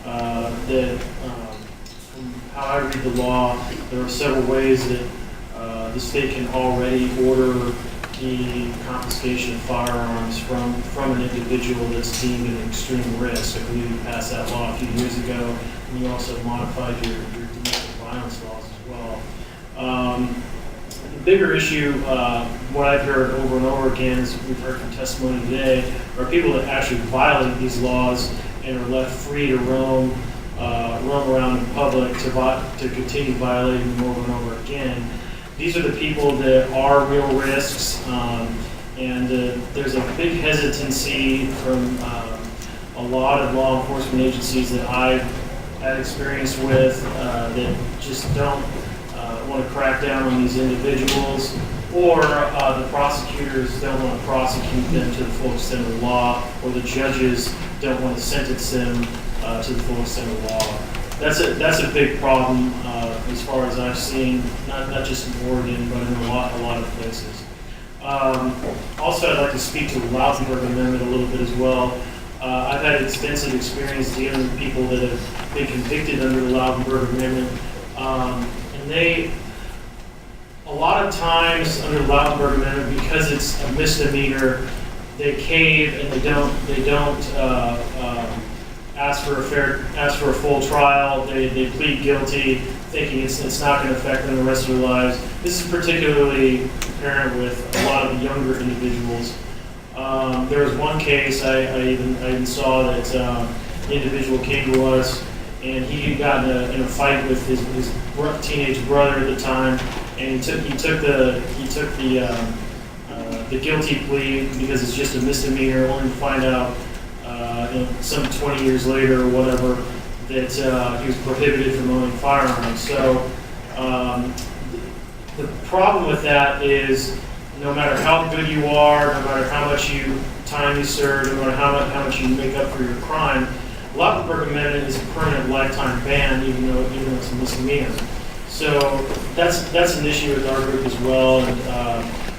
that from how I read the law, there are several ways that the state can already order the confiscation of firearms from an individual that's deemed an extreme risk. I believe you passed that law a few years ago, and you also modified your domestic violence laws as well. The bigger issue, what I've heard over and over again, as we've heard from testimony today, are people that actually violate these laws and are left free to roam around in public to continue violating them over and over again. These are the people that are real risks, and there's a big hesitancy from a lot of law enforcement agencies that I've had experience with that just don't want to crack down on these individuals, or the prosecutors don't want to prosecute them to the full extent of the law, or the judges don't want to sentence them to the full extent of the law. That's a big problem as far as I've seen, not just in Oregon, but in a lot of places. Also, I'd like to speak to the Lautenberg Amendment a little bit as well. I've had extensive experience dealing with people that have been convicted under the Lautenberg Amendment, and a lot of times under the Lautenberg Amendment, because it's a misdemeanor, they cave and they don't ask for a full trial. They plead guilty, thinking it's not going to affect them the rest of their lives. This is particularly apparent with a lot of the younger individuals. There was one case I even saw that the individual came to us, and he got in a fight with his teenage brother at the time, and he took the guilty plea because it's just a misdemeanor, only to find out some 20 years later or whatever that he was prohibited from owning firearms. So the problem with that is no matter how good you are, no matter how much time you serve, no matter how much you make up for your crime, the Lautenberg Amendment is a permanent lifetime ban, even though it's a misdemeanor. So that's an issue with our group as well. And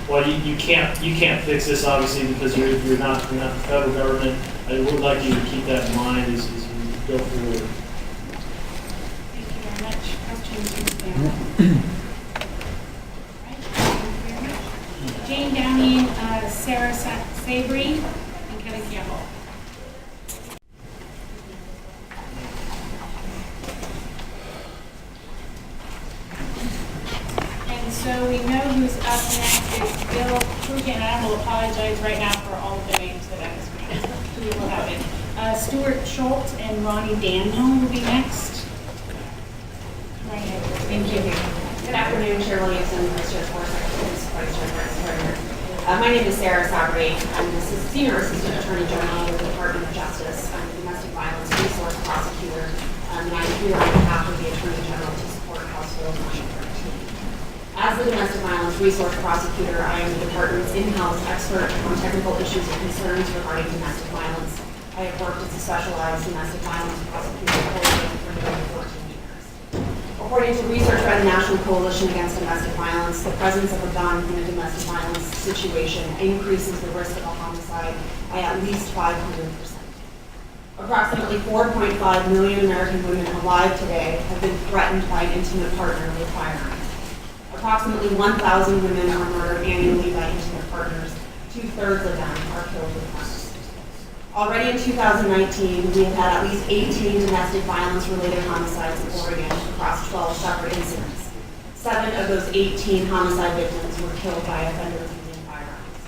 while you can't fix this obviously because you're not the federal government, I would like you to keep that in mind as you go forward. Thank you very much. Questions? Jane Downing, Sarah Sabry, and Kelly Campbell. And so we know who's up next is Bill Crugan, and I will apologize right now for all of the names that I mispronounced. We will have it. Stuart Schultz and Ronnie Danho will be next. Right here. Thank you. Good afternoon, Chair Williamson, Vice Chair Forsythe, Vice Chair Turner. My name is Sarah Sabri. I'm the Senior Assistant Attorney General with the Department of Justice. I'm the Domestic Violence Resource Prosecutor, and I'm here on behalf of the Attorney General to support House Bill 2013. As the Domestic Violence Resource Prosecutor, I am the department's in-house expert on technical issues and concerns regarding domestic violence. I have worked as a specialized domestic violence prosecutor for nearly 14 years. According to research by the National Coalition Against Domestic Violence, the presence of a gun in a domestic violence situation increases the risk of a homicide by at least 500%. Approximately 4.5 million American women alive today have been threatened by an intimate partner with firearms. Approximately 1,000 women are murdered annually by intimate partners. 2/3 of them are killed with guns. Already in 2019, we have had at least 18 domestic violence-related homicides in Oregon across 12 separate incidents. 7 of those 18 homicide victims were killed by offenders using firearms.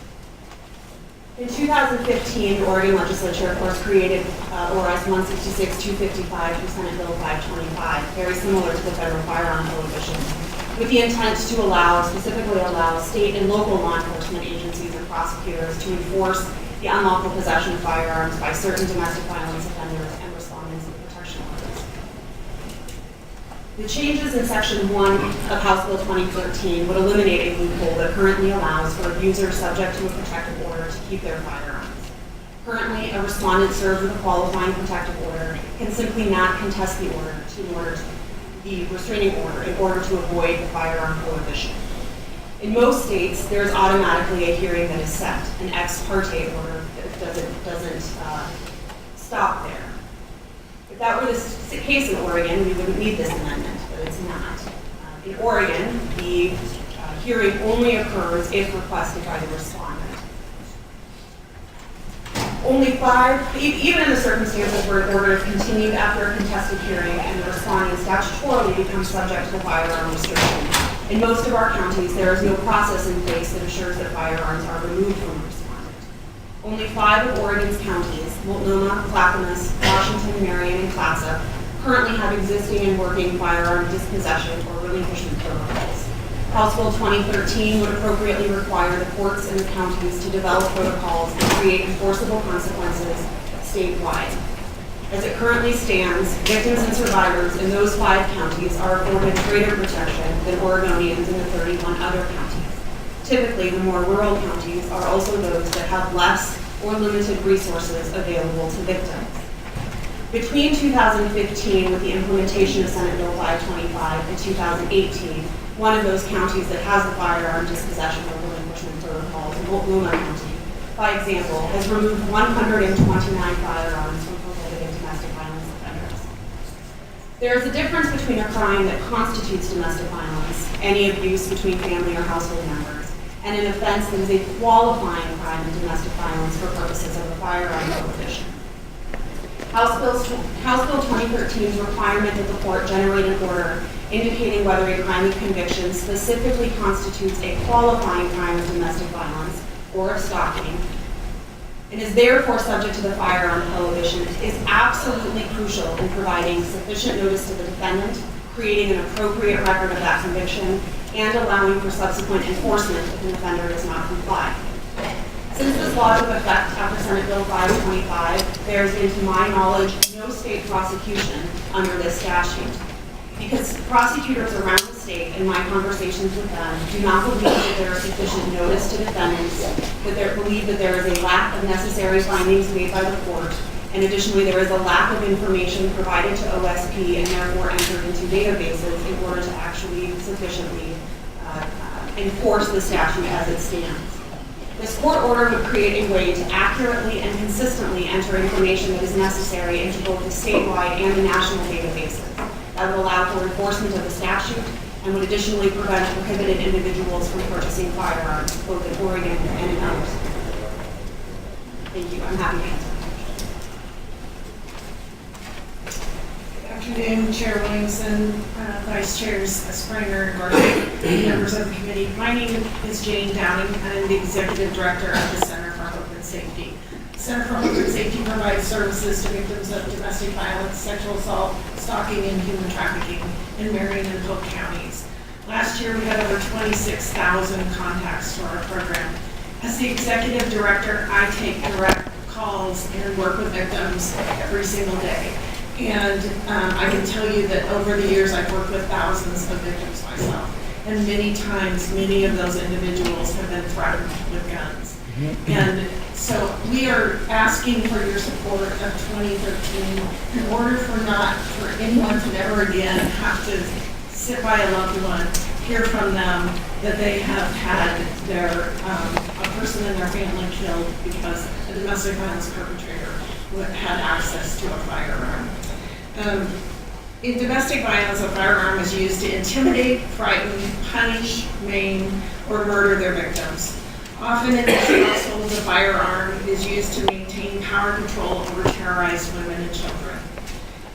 In 2015, the Oregon legislature first created ORS 166-255 through Senate Bill 525, very similar to the federal firearm prohibition, with the intent to specifically allow state and local law enforcement agencies and prosecutors to enforce the unlawful possession of firearms by certain domestic violence offenders and respondents of protection orders. The changes in Section 1 of House Bill 2013 would eliminate a loophole that currently allows for abusers subject to a protective order to keep their firearms. Currently, a respondent served with a qualifying protective order can simply not contest the restraining order in order to avoid the firearm prohibition. In most states, there is automatically a hearing that is set, an ex parte order that doesn't stop there. If that were the case in Oregon, we wouldn't need this amendment, but it's not. In Oregon, the hearing only occurs if requested by the respondent. Even in the circumstances where an order is continued after a contested hearing and the respondent statutorily becomes subject to the firearm restriction, in most of our counties, there is no process in place that ensures that firearms are removed from the respondent. Only 5 of Oregon's counties, Multnomah, Clackamas, Washington, Marion, and Clatsop, currently have existing and working firearm dispossession or relinquishment protocols. House Bill 2013 would appropriately require the courts in the counties to develop protocols and create enforceable consequences statewide. As it currently stands, victims and survivors in those 5 counties are afforded greater protection than Oregonians in the 31 other counties. Typically, the more rural counties are also those that have less or limited resources available to victims. Between 2015, with the implementation of Senate Bill 525, and 2018, one of those counties that has the firearm dispossession or relinquishment protocols, Multnomah County, by example, has removed 129 firearms from prohibited domestic violence offenders. There is a difference between a crime that constitutes domestic violence, any abuse between family or household members, and an offense that is a qualifying crime of domestic violence for purposes of the firearm prohibition. House Bill 2013's requirement that the court generate an order indicating whether a crime of conviction specifically constitutes a qualifying crime of domestic violence or of stalking, and is therefore subject to the firearm prohibition, is absolutely crucial in providing sufficient notice to the defendant, creating an appropriate record of that conviction, and allowing for subsequent enforcement if an offender does not comply. Since this law took effect after Senate Bill 525, there has been, to my knowledge, no state prosecution under this statute. Because prosecutors around the state, in my conversations with them, do not believe that there is sufficient notice to defendants, that they believe that there is a lack of necessary findings made by the court, and additionally there is a lack of information provided to OSP and therefore entered into databases in order to actually sufficiently enforce the statute as it stands. This court order would create a way to accurately and consistently enter information that is necessary into both the statewide and the national databases. That would allow for enforcement of the statute and would additionally prevent prohibited individuals from purchasing firearms, both in Oregon and in others. Thank you. I'm happy to answer. Good afternoon, Chair Williamson, Vice Chairs Springer and Garcia, members of the committee. My name is Jane Downing. I'm the Executive Director of the Center for Hope and Safety. Center for Hope and Safety provides services to victims of domestic violence, sexual assault, stalking, and human trafficking in Marion and Polk counties. Last year, we had over 26,000 contacts to our program. As the Executive Director, I take direct calls and work with victims every single day. And I can tell you that over the years, I've worked with thousands of victims myself. And many times, many of those individuals have been threatened with guns. And so we are asking for your support of 2013 in order for anyone to never again have to sit by a loved one, hear from them that they have had a person in their family killed because a domestic violence perpetrator had access to a firearm. In domestic violence, a firearm is used to intimidate, frighten, punish, maim, or murder their victims. Often in these households, a firearm is used to maintain power control over terrorized women and children.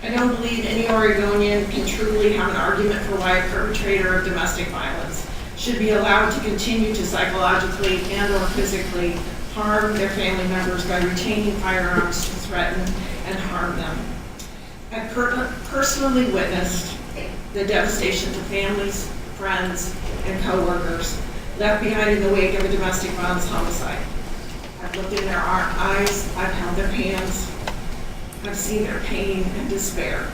I don't believe any Oregonian can truly have an argument for why a perpetrator of domestic violence should be allowed to continue to psychologically and or physically harm their family members by retaining firearms to threaten and harm them. I personally witnessed the devastation to families, friends, and coworkers left behind in the wake of a domestic violence homicide. I've looked in their eyes, I've held their hands, I've seen their pain and despair.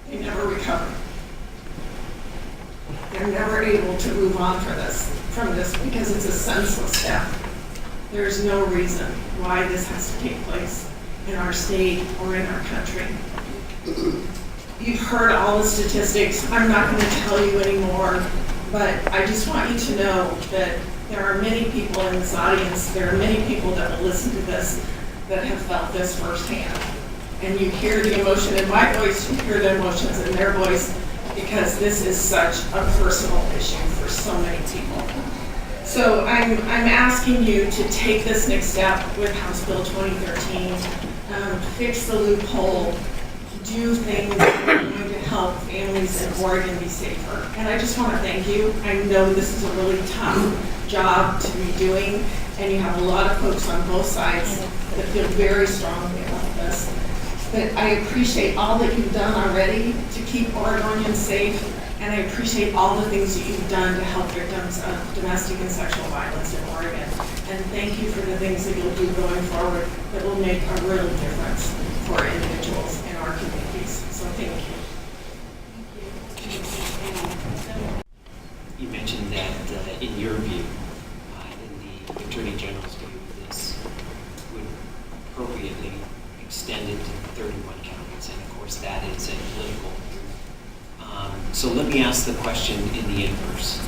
They never recover. They're never able to move on from this because it's a senseless death. There's no reason why this has to take place in our state or in our country. You've heard all the statistics. I'm not going to tell you anymore, but I just want you to know that there are many people in this audience, there are many people that will listen to this that have felt this firsthand. And you hear the emotion in my voice, you hear the emotions in their voice, because this is such a personal issue for so many people. So I'm asking you to take this next step with House Bill 2013, fix the loophole, do things that are going to help families in Oregon be safer. And I just want to thank you. I know this is a really tough job to be doing, and you have a lot of folks on both sides that feel very strongly about this. But I appreciate all that you've done already to keep Oregonians safe, and I appreciate all the things that you've done to help victims of domestic and sexual violence in Oregon. And thank you for the things that you'll do going forward that will make a real difference for individuals in our communities. So thank you. You mentioned that in your view, in the Attorney General's view, this would appropriately extend it to 31 counties, and of course that is a political view. So let me ask the question in the inverse.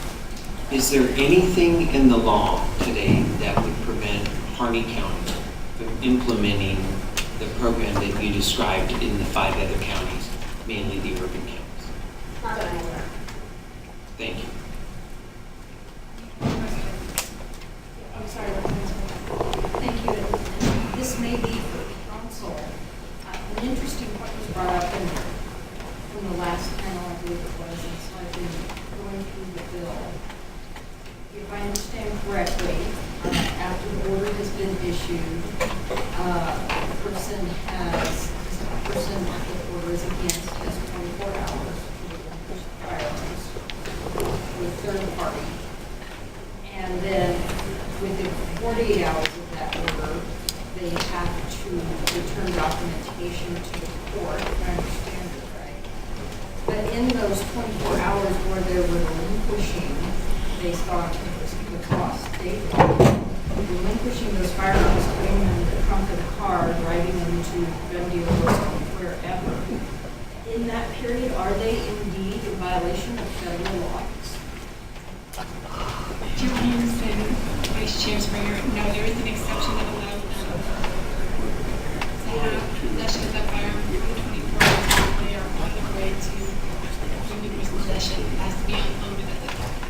Is there anything in the law today that would prevent Harney County from implementing the program that you described in the 5 other counties, mainly the urban counties? Not that I'm aware of. Thank you. I'm sorry. Thank you. This may be for council. An interesting point was brought up from the last panel, I believe it was, and so I've been going through the bill. If I understand correctly, after the order has been issued, the person that the order is against has 24 hours to relinquish firearms to a third party. And then within 48 hours of that order, they have to return documentation to the court, if I understand it right. But in those 24 hours where they're relinquishing, based on the cost daily, relinquishing those firearms, putting them in the trunk of the car, driving them to Bendy or wherever. In that period, are they indeed in violation of federal laws? Chair Williamson, Vice Chair Springer, no, there is an exception that allows them to have possession of that firearm for 24 hours. They are on their way to relinquish possession. It has to be unloaded at the time.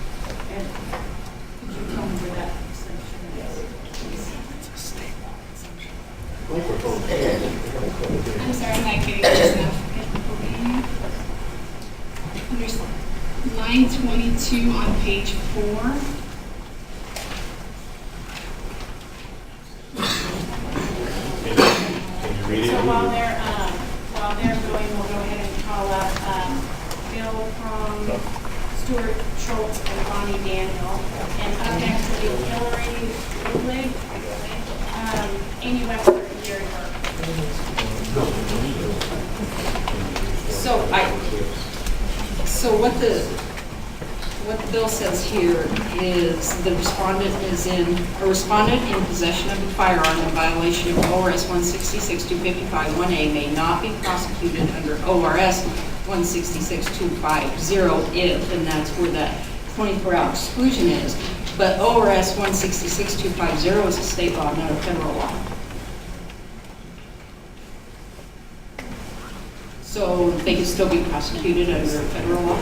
And could you tell me where that exception is? I'm sorry, I'm not getting this now. 22 on page 4. So while they're going, we'll go ahead and call up Bill from Stuart Schultz and Bonnie Daniel. And up next will be Hillary Ludwig, Amy Webster, and Jerry Burke. So what the bill says here is the respondent in possession of a firearm in violation of ORS 166-255-1A may not be prosecuted under ORS 166-250 if, and that's where that 24-hour exclusion is. But ORS 166-250 is a state law, not a federal law. So they can still be prosecuted under federal law?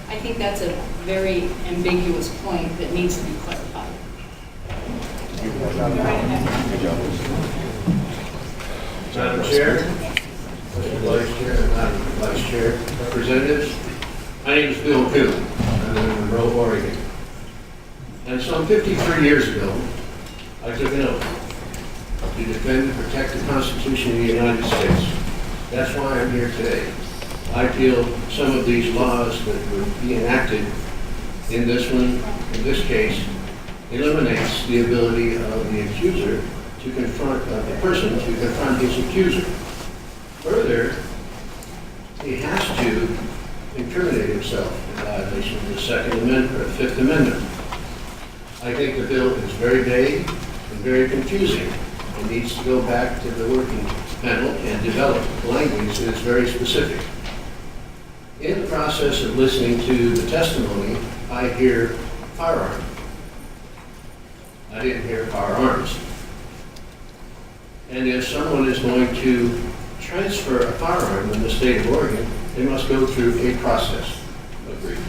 I think that's a very ambiguous point that needs to be clarified. Madam Chair, Mr. Vice Chair, Madam Vice Chair, Representatives, my name is Bill Kuhn. I live in Monroe, Oregon. And some 53 years ago, I took an oath to defend and protect the Constitution of the United States. That's why I'm here today. I feel some of these laws that would be enacted in this case, eliminates the ability of the accuser to confront, the person to confront his accuser. Further, he has to incriminate himself in violation of the Second Amendment or the Fifth Amendment. I think the bill is very vague and very confusing. It needs to go back to the working panel and develop language that is very specific. In the process of listening to the testimony, I hear firearm. I didn't hear firearms. And if someone is going to transfer a firearm in the state of Oregon, they must go through a process agreement.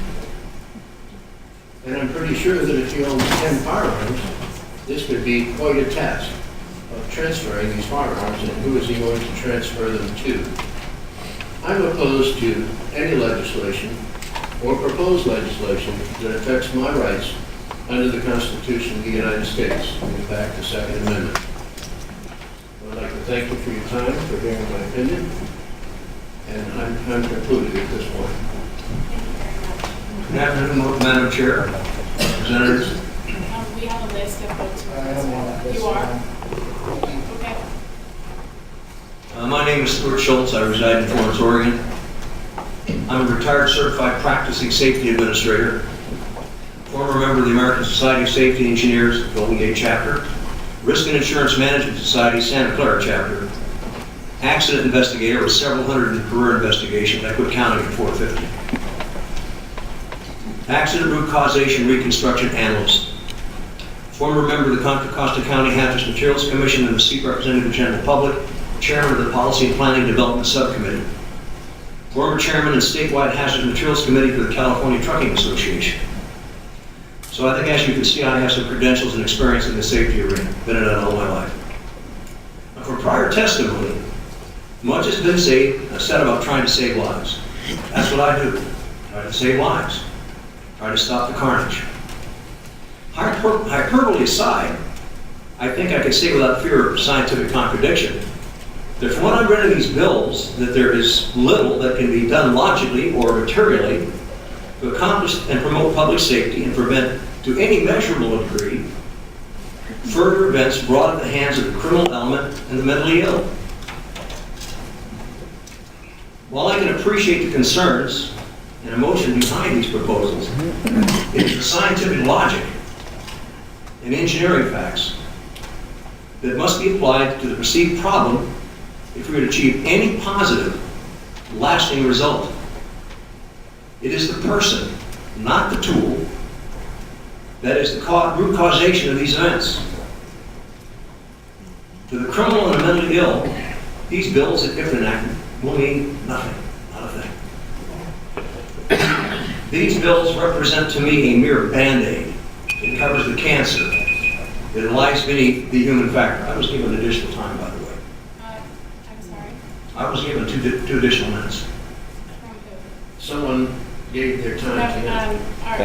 And I'm pretty sure that if you own 10 firearms, this could be quite a task of transferring these firearms, and who is he going to transfer them to? I'm opposed to any legislation or proposed legislation that affects my rights under the Constitution of the United States, in fact, the Second Amendment. I'd like to thank you for your time, for hearing my opinion, and I'm concluded at this point. Good afternoon, Madam Chair, Representatives. We have a list of folks who are as well. You are? Okay. My name is Stuart Schultz. I reside in Florence, Oregon. I'm a retired certified practicing safety administrator, former member of the American Society of Safety Engineers, Golden Gate Chapter, Risk and Insurance Management Society, Santa Clara Chapter, accident investigator with several hundred career investigations, I quit counting at 450. Accident root causation reconstruction analyst, former member of the Contra Costa County Hazardous Materials Commission and the Seat Representative of the General Public, chairman of the Policy and Planning Development Subcommittee, former chairman and statewide Hazardous Materials Committee for the California Trucking Association. So I think, as you can see, I have some credentials and experience in the safety arena. Been in it all my life. Now, for prior testimony, much has been said about trying to save lives. That's what I do. Try to save lives. Try to stop the carnage. Hyperbole aside, I think I can say without fear of scientific contradiction that from what I've read in these bills, that there is little that can be done logically or materially to accomplish and promote public safety and prevent, to any measurable degree, further events brought at the hands of the criminal element and the mentally ill. While I can appreciate the concerns and emotion behind these proposals, it is the scientific logic and engineering facts that must be applied to the perceived problem if we would achieve any positive, lasting result. It is the person, not the tool, that is the root causation of these events. To the criminal and the mentally ill, these bills, if enacted, will mean nothing, not a thing. These bills represent to me a mere Band-Aid. It covers the cancer that lies beneath the human factor. I was given additional time, by the way. I'm sorry. I was given two additional minutes. someone gave their time to him. I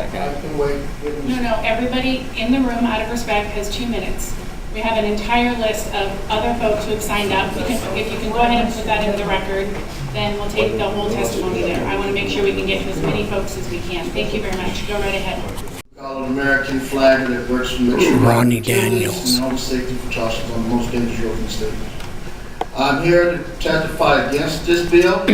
can wait. No, everybody in the room, out of respect, has 2 minutes. We have an entire list of other folks who have signed up. If you can go ahead and put that into the record, then we'll take the whole testimony there. I want to make sure we can get to as many folks as we can. Thank you very much. Go right ahead. Call an American flag that works to make sure Ronnie Daniels. and all the safety precautions on the most dangerous road in the state. I'm here to testify against this bill.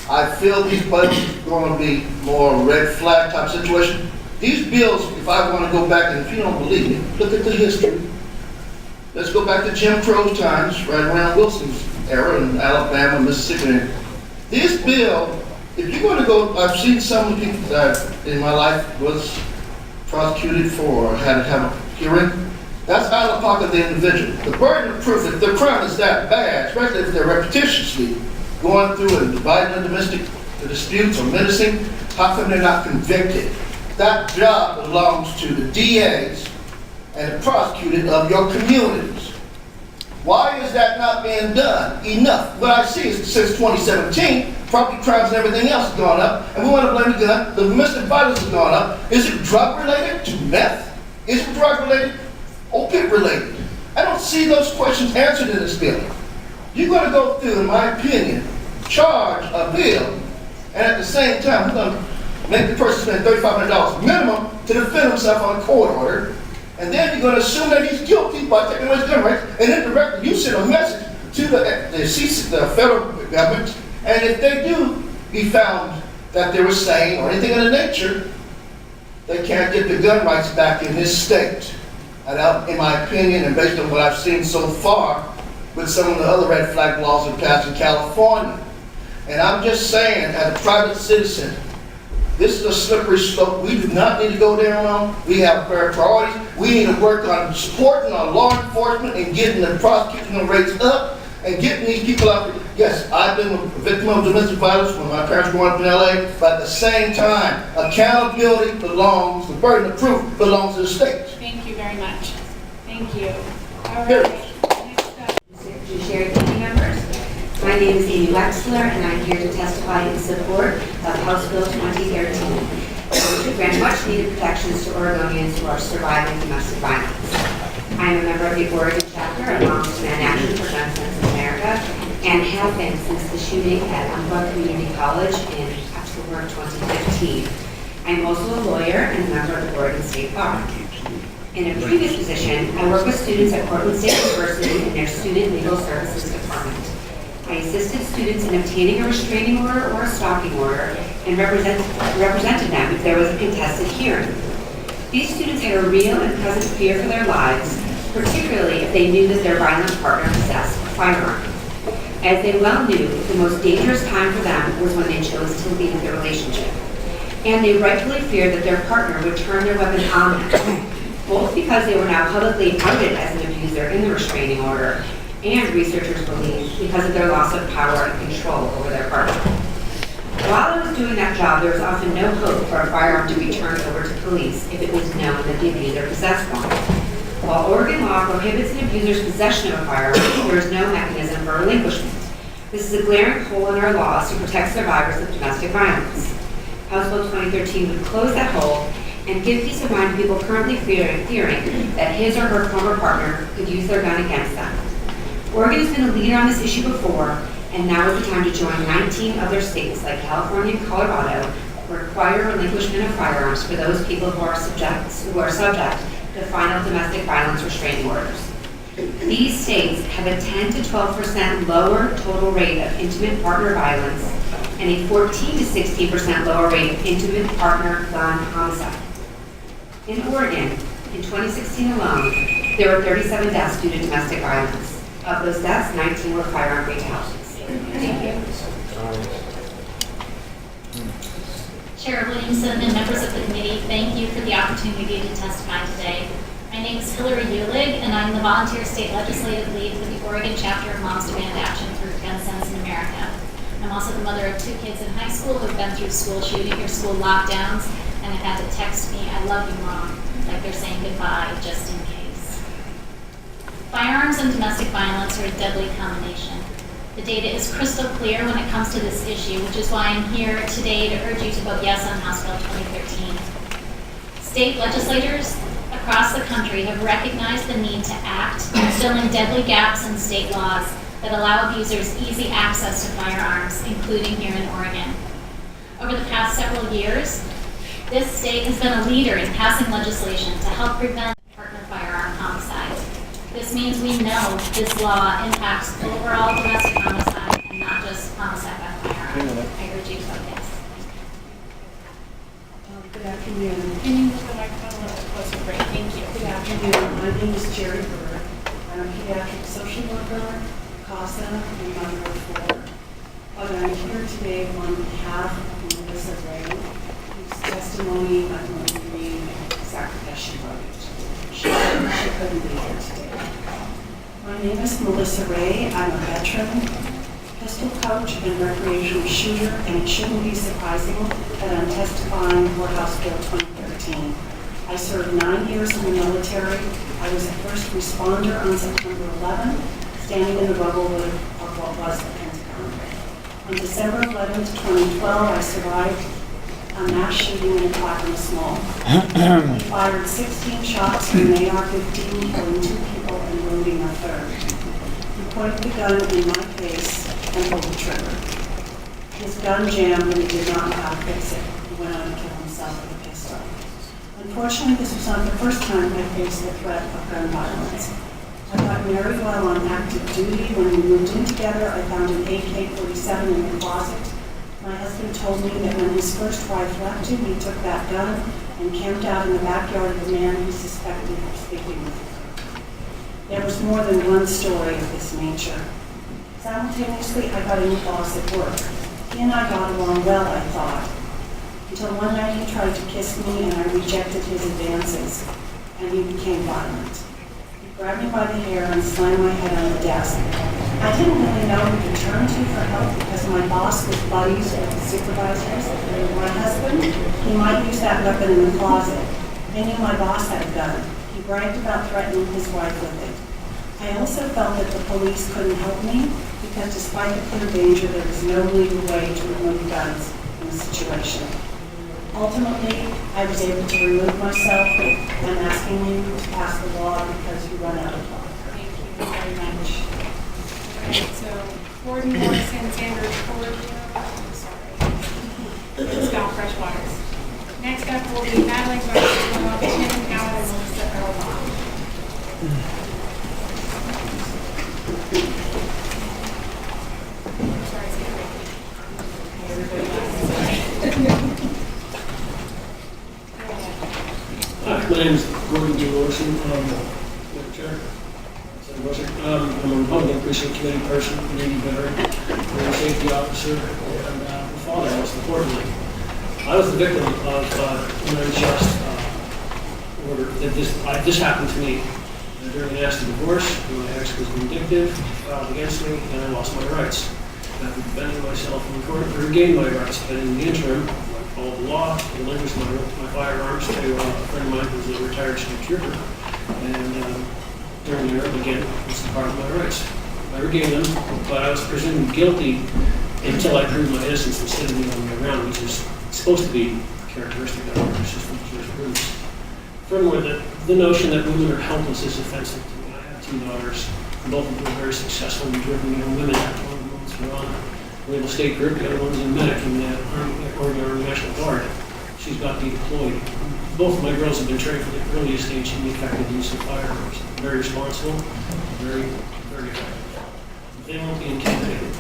I feel these bills are going to be more red flag type situation. These bills, if I want to go back, and if you don't believe me, look at the history. Let's go back to Jim Crow times, right around Wilson's era in Alabama, Mississippi. This bill, if you're going to go, I've seen some of the people that in my life was prosecuted for or had to have a hearing. That's out of the pocket of the individual. The burden of proof, if the crime is that bad, especially if they're repetitiously going through and dividing the domestic disputes or menacing, how come they're not convicted? That job belongs to the DAs and the prosecutors of your communities. Why is that not being done enough? What I see is since 2017, property crimes and everything else has gone up, and we want to blame the gun. The domestic violence has gone up. Is it drug related to meth? Is it drug related? Opiate related? I don't see those questions answered in this bill. You're going to go through, in my opinion, charge a bill, and at the same time, we're going to make the person spend $3,500 minimum to defend himself on a court order, and then you're going to assume that he's guilty by taking away his gun rights, and then directly you send a message to the federal government, and if they do be found that they were sane or anything of the nature, they can't get the gun rights back in this state. And in my opinion, and based on what I've seen so far, with some of the other red flag laws that passed in California. And I'm just saying, as a private citizen, this is a slippery slope we do not need to go down on. We have priorities. We need to work on supporting our law enforcement and getting the prosecution rates up and getting these people out there. Yes, I've been a victim of domestic violence when my parents were growing up in LA, but at the same time, accountability belongs, the burden of proof belongs to the state. Thank you very much. Thank you. All right. Judiciary Committee members. My name is Amy Wexler, and I'm here to testify in support of House Bill 2013, which grant much-needed protections to Oregonians who are surviving domestic violence. I am a member of the Oregon chapter of Moms Demand Action for Gun Sense in America, and have been since the shooting at Umpqua Community College in October 2015. I am also a lawyer and a member of the Oregon State Bar. In a previous position, I worked with students at Portland State University in their Student Legal Services Department. I assisted students in obtaining a restraining order or a stalking order and represented them if there was a contested hearing. These students had a real and present fear for their lives, particularly if they knew that their violent partner possessed a firearm. As they well knew, the most dangerous time for them was when they chose to leave the relationship. And they rightfully feared that their partner would turn their weapon on them, both because they were now publicly outed as an abuser in the restraining order, and researchers believe because of their loss of power and control over their partner. While I was doing that job, there was often no hope for a firearm to be turned over to police if it was known that the abuser possessed one. While Oregon law prohibits an abuser's possession of a firearm, there is no mechanism for relinquishment. This is a glaring hole in our laws to protect survivors of domestic violence. House Bill 2013 would close that hole and give peace of mind to people currently fearing that his or her former partner could use their gun against them. Oregon has been a leader on this issue before, and now is the time to join 19 other states like California and Colorado who require relinquishment of firearms for those people who are subject to final domestic violence restraining orders. These states have a 10 to 12% lower total rate of intimate partner violence and a 14 to 16% lower rate of intimate partner gun homicide. In Oregon, in 2016 alone, there were 37 deaths due to domestic violence. Of those deaths, 19 were firearm fatalities. Thank you. Chair Williamson and members of the committee, thank you for the opportunity to testify today. My name is Hillary Uhlig, and I'm the volunteer state legislative lead for the Oregon chapter of Moms Demand Action for Gun Sense in America. I'm also the mother of 2 kids in high school who've been through school shooting or school lockdowns and have had to text me, "I love you, Mom," like they're saying goodbye just in case. Firearms and domestic violence are a deadly combination. The data is crystal clear when it comes to this issue, which is why I'm here today to urge you to vote yes on House Bill 2013. State legislators across the country have recognized the need to act, filling deadly gaps in state laws that allow abusers easy access to firearms, including here in Oregon. Over the past several years, this state has been a leader in passing legislation to help prevent partner firearm homicide. This means we know this law impacts overall domestic homicide and not just homicide by firearm. I urge you to vote yes. Good afternoon. Can you move the microphone a little bit closer? Great, thank you. Good afternoon. My name is Jerry Bird. I'm a pediatric social worker, CASA, and mother of 4. But I'm here today on behalf of Melissa Ray, whose testimony I'm going to read exactly as she wrote it. She couldn't be here today. My name is Melissa Ray. I'm a veteran, pistol coach, and recreational shooter, and it shouldn't be surprising that I'm testifying for House Bill 2013. I served 9 years in the military. I was a first responder on September 11, standing in the rubble of what was the Pentagon. On December 11, 2012, I survived a mass shooting in Clackamas Mall. I fired 16 shots from an AR-15, killing 2 people and wounding a third. He pointed the gun in my face and pulled the trigger. His gun jammed and he did not know how to fix it. He went on to kill himself with a pistol. Unfortunately, this was not the first time I faced the threat of gun violence. I got married while on active duty. When we moved in together, I found an AK-47 in the closet. My husband told me that when his first wife left him, he took that gun and camped out in the backyard of the man he suspected of sleeping with her. There was more than one story of this nature. Simultaneously, I got a new boss at work. He and I got along well, I thought, until one night he tried to kiss me and I rejected his advances, and he became violent. He grabbed me by the hair and slammed my head on the desk. I didn't really know who to turn to for help because my boss was buddies with the supervisors. My husband, he might use that weapon in the closet. They knew my boss had a gun. He bragged about threatening his wife with it. I also felt that the police couldn't help me because despite the clear danger, there was no legal way to remove guns in the situation. Ultimately, I was able to remove myself. I'm asking you to pass the law because you run out of time. Thank you very much. Okay, so Gordon Morrison, Sanders Ford, sorry, Scott Freshwaters. Next up will be Natalie Garcia, Tim Howard, and Melissa Earlbaum. Sorry, Hi, my name is Gordon G. Morrison. Madam Chair. I'm a Republican Precinct Committee person, Navy veteran, a safety officer, and a father, most importantly. I was the victim of an unjust order that this happened to me during a nasty divorce. My ex was vindictive, filed against me, and I lost my rights. I've been defending myself in court to regain my rights, but in the interim, I followed the law, relinquished my firearms to a friend of mine who was a retired state trooper, and during the year, again, this is part of my rights. I regained them, but I was presumed guilty until I proved my innocence instead of the other way around, which is supposed to be characteristic of our system of jurisprudence. Furthermore, the notion that women are helpless is offensive to me. I have 2 daughters, both of them are very successful and driven young women. One of them is on a Naval State Group, the other one's a medic in the Oregon Army National Guard. She's got to be deployed. Both of my girls have been trained from the earliest age in the effective use of firearms. Very responsible, very, very effective. They won't be intimidated.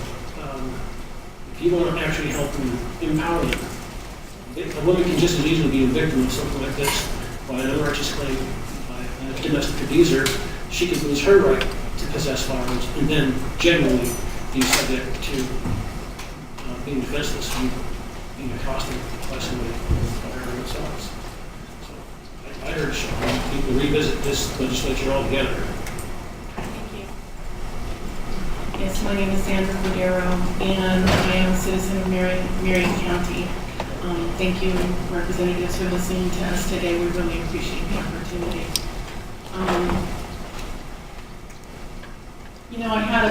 If you want to actually help them, empower them. A woman can just as easily be a victim of something like this by an unrighteous claim by a domestic abuser. She could lose her right to possess firearms and then generally be subject to being defenseless, being accosted by somebody with a firearm themselves. I urge people to revisit this legislature altogether. Thank you. Yes, my name is Sandra Cordero, and I am a citizen of Marion County. Thank you, representatives, for listening to us today. We really appreciate the opportunity. You know, I had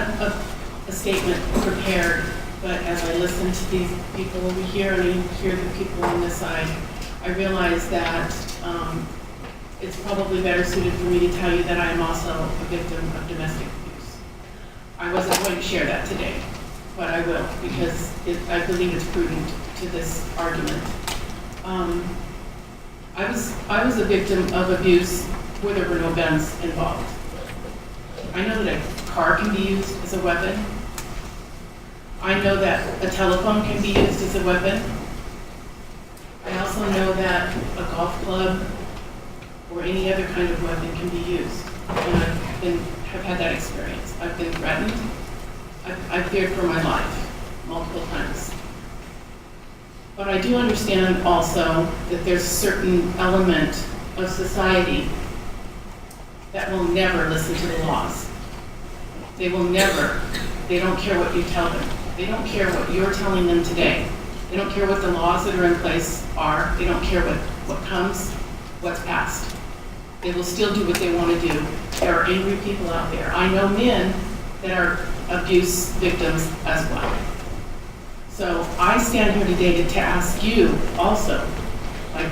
a statement prepared, but as I listen to these people over here and I hear the people on this side, I realize that it's probably better suited for me to tell you that I am also a victim of domestic abuse. I wasn't going to share that today, but I will because I believe it's prudent to this argument. I was a victim of abuse where there were no guns involved. I know that a car can be used as a weapon. I know that a telephone can be used as a weapon. I also know that a golf club or any other kind of weapon can be used. And have had that experience. I've been threatened. I've feared for my life multiple times. But I do understand also that there's a certain element of society that will never listen to the laws. They will never. They don't care what you tell them. They don't care what you're telling them today. They don't care what the laws that are in place are. They don't care what comes, what's passed. They will still do what they want to do. There are angry people out there. I know men that are abuse victims as well. So I stand here today to ask you also, like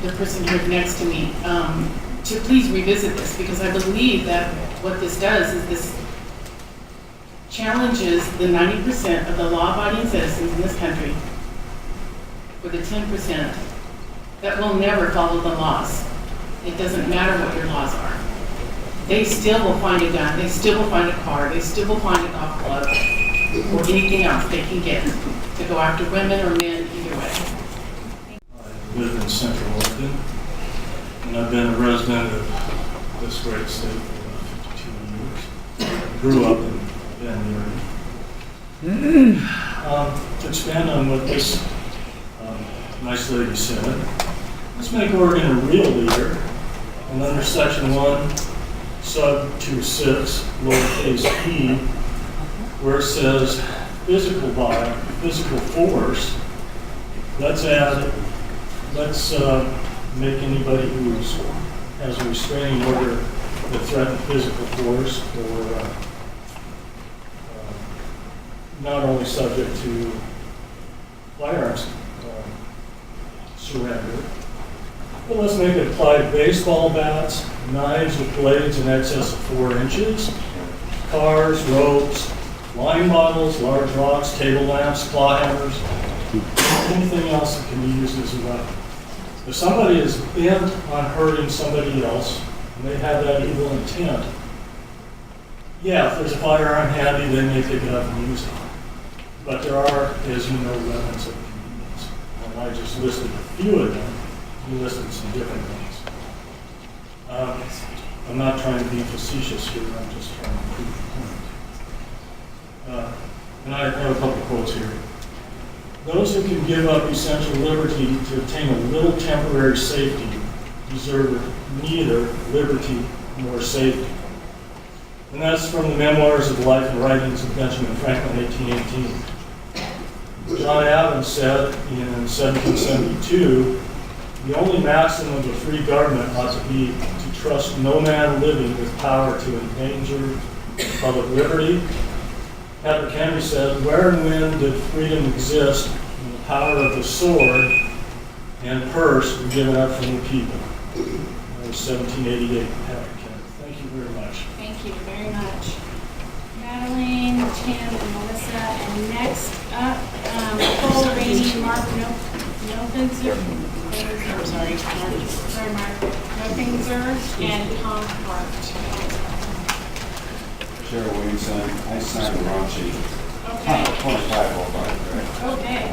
the person here next to me, to please revisit this, because I believe that what this does is this challenges the 90% of the law-abiding citizens in this country for the 10% that will never follow the laws. It doesn't matter what your laws are. They still will find a gun, they still will find a car, they still will find a golf club, or anything else they can get to go after women or men, either way. I live in Central Oregon, and I've been a resident of this great state for about 52 years. Grew up in Bend, Oregon. To expand on what this nice lady said, let's make Oregon a real leader, and under Section 1, sub 26, lowercase p, where it says physical force, let's make anybody who has a restraining order that threatens physical force or not only subject to firearms surrender, but let's make it apply to baseball bats, knives with blades in excess of 4 inches, cars, ropes, wine bottles, large rocks, table lamps, claw hammers, anything else that can be used as a weapon. If somebody is bent on hurting somebody else, and they have that evil intent, yeah, if there's a firearm handy, they may pick it up and use it. But there are, as you know, weapons that can be used. And I just listed a few of them. You listed some different ones. I'm not trying to be facetious here. I'm just trying to prove the point. And I have a couple quotes here. Those who can give up essential liberty to obtain a little temporary safety deserve neither liberty nor safety. And that's from the Memoirs of the Life and Writings of Benjamin Franklin, 1818. John Adams said in 1772, the only maxim of a free government ought to be to trust no man living with power to endanger public liberty. Patrick Henry said, where and when did freedom exist when the power of the sword and purse were given up from the people? That was 1788, Patrick Henry. Thank you very much. Thank you very much. Madeline, Tim, and Melissa, and next up, Cole, Rainey, Mark, Nofinzer, and Tom Hart. Cheryl Williamson, I signed the wrong sheet. Okay. 2505, correct? Okay.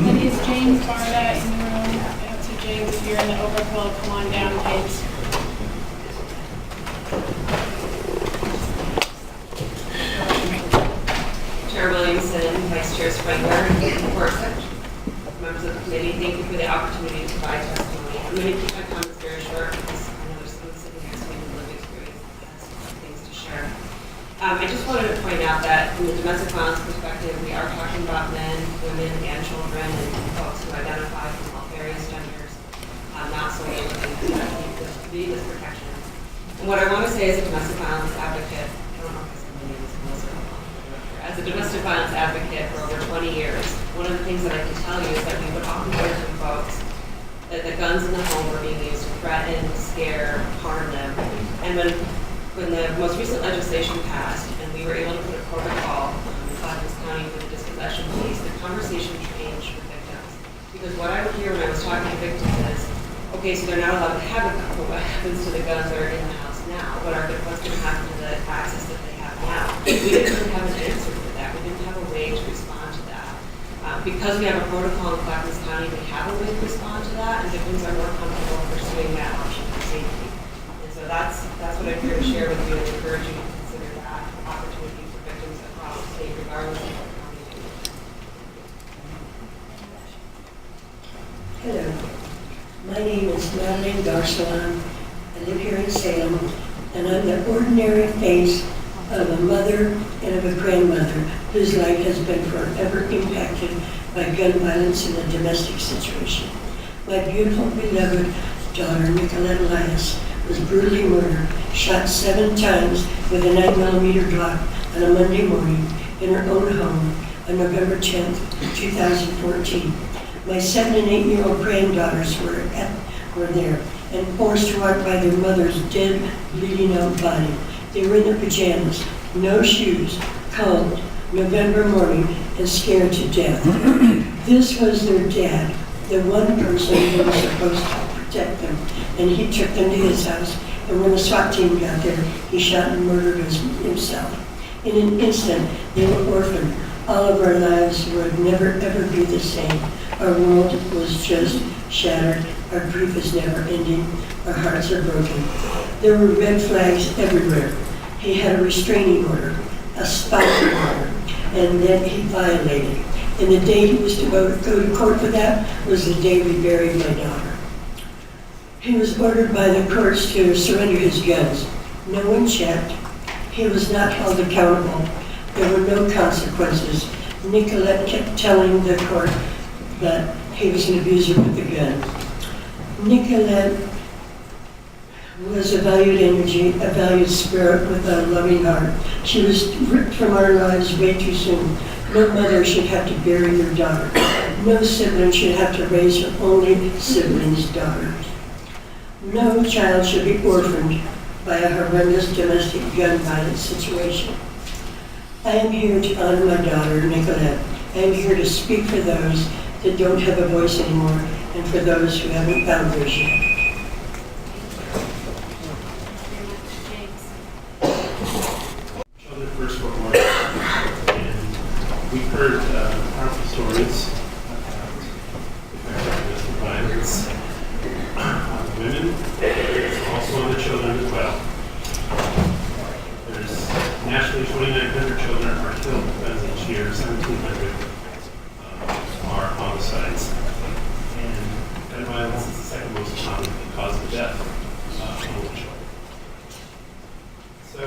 And is James Barda in the room? I don't see James. If you're in the overflow, come on down, James. Chair Williamson, Vice Chair Spengler, and Gorsuch, members of the committee, thank you for the opportunity to provide testimony. I'm going to keep my comments very short because I know there's someone sitting next to me with lived experience that has some things to share. I just wanted to point out that from the domestic violence perspective, we are talking about men, women, and children, and folks who identify from all various genders. not solely looking to be this protection. And what I want to say as a domestic violence advocate, I don't know if this name is Melissa, as a domestic violence advocate for over 20 years, one of the things that I can tell you is that we would often hear from folks that the guns in the home were being used to threaten, scare, harm them. And when the most recent legislation passed and we were able to put a protocol in Clackamas County for the dispossession piece, the conversation changed with victims. Because what I would hear when I was talking to victims is, okay, so they're not allowed to have a gun, but what happens to the guns that are in the house now? What's going to happen to the access that they have now? We didn't really have an answer for that. We didn't have a way to respond to that. Because we have a protocol in Clackamas County, we have a way to respond to that, and victims are more comfortable pursuing that option for safety. And so that's what I'm here to share with you and encourage you to consider that opportunity for victims across the state, regardless of what county they live in. Hello, my name is Madeline Garcelon. I live here in Salem, and I'm the ordinary face of a mother and of a grandmother whose life has been forever impacted by gun violence in a domestic situation. My beautiful, beloved daughter, Nicolette Elias, was brutally murdered, shot 7 times with a 9mm Glock on a Monday morning in her own home on November 10th, 2014. My 7 and 8-year-old granddaughters were there and forced to walk by their mother's dead, bleeding out body. They were in their pajamas, no shoes, cold, November morning, and scared to death. This was their dad, the one person who was supposed to protect them, and he took them to his house, and when the SWAT team got there, he shot and murdered himself. In an instant, they were orphaned. All of our lives would never, ever be the same. Our world was just shattered. Our grief is never ending. Our hearts are broken. There were red flags everywhere. He had a restraining order, a stopping order, and then he violated. And the day he was to go to court for that was the day we buried my daughter. He was ordered by the courts to surrender his guns. No one checked. He was not held accountable. There were no consequences. Nicolette kept telling the court that he was an abuser with a gun. Nicolette was a valued energy, a valued spirit with a loving heart. She was ripped from our lives way too soon. No mother should have to bury their daughter. No sibling should have to raise her only sibling's daughter. No child should be orphaned by a horrendous domestic gun violence situation. I am here to honor my daughter, Nicolette. I am here to speak for those that don't have a voice anymore and for those who haven't found theirs yet. Children First World War, and we've heard powerful stories about domestic violence on the women, also on the children as well. There's nationally 2,900 children are killed because each year 1,700 are homicides. And gun violence is the second most common cause of death among children. So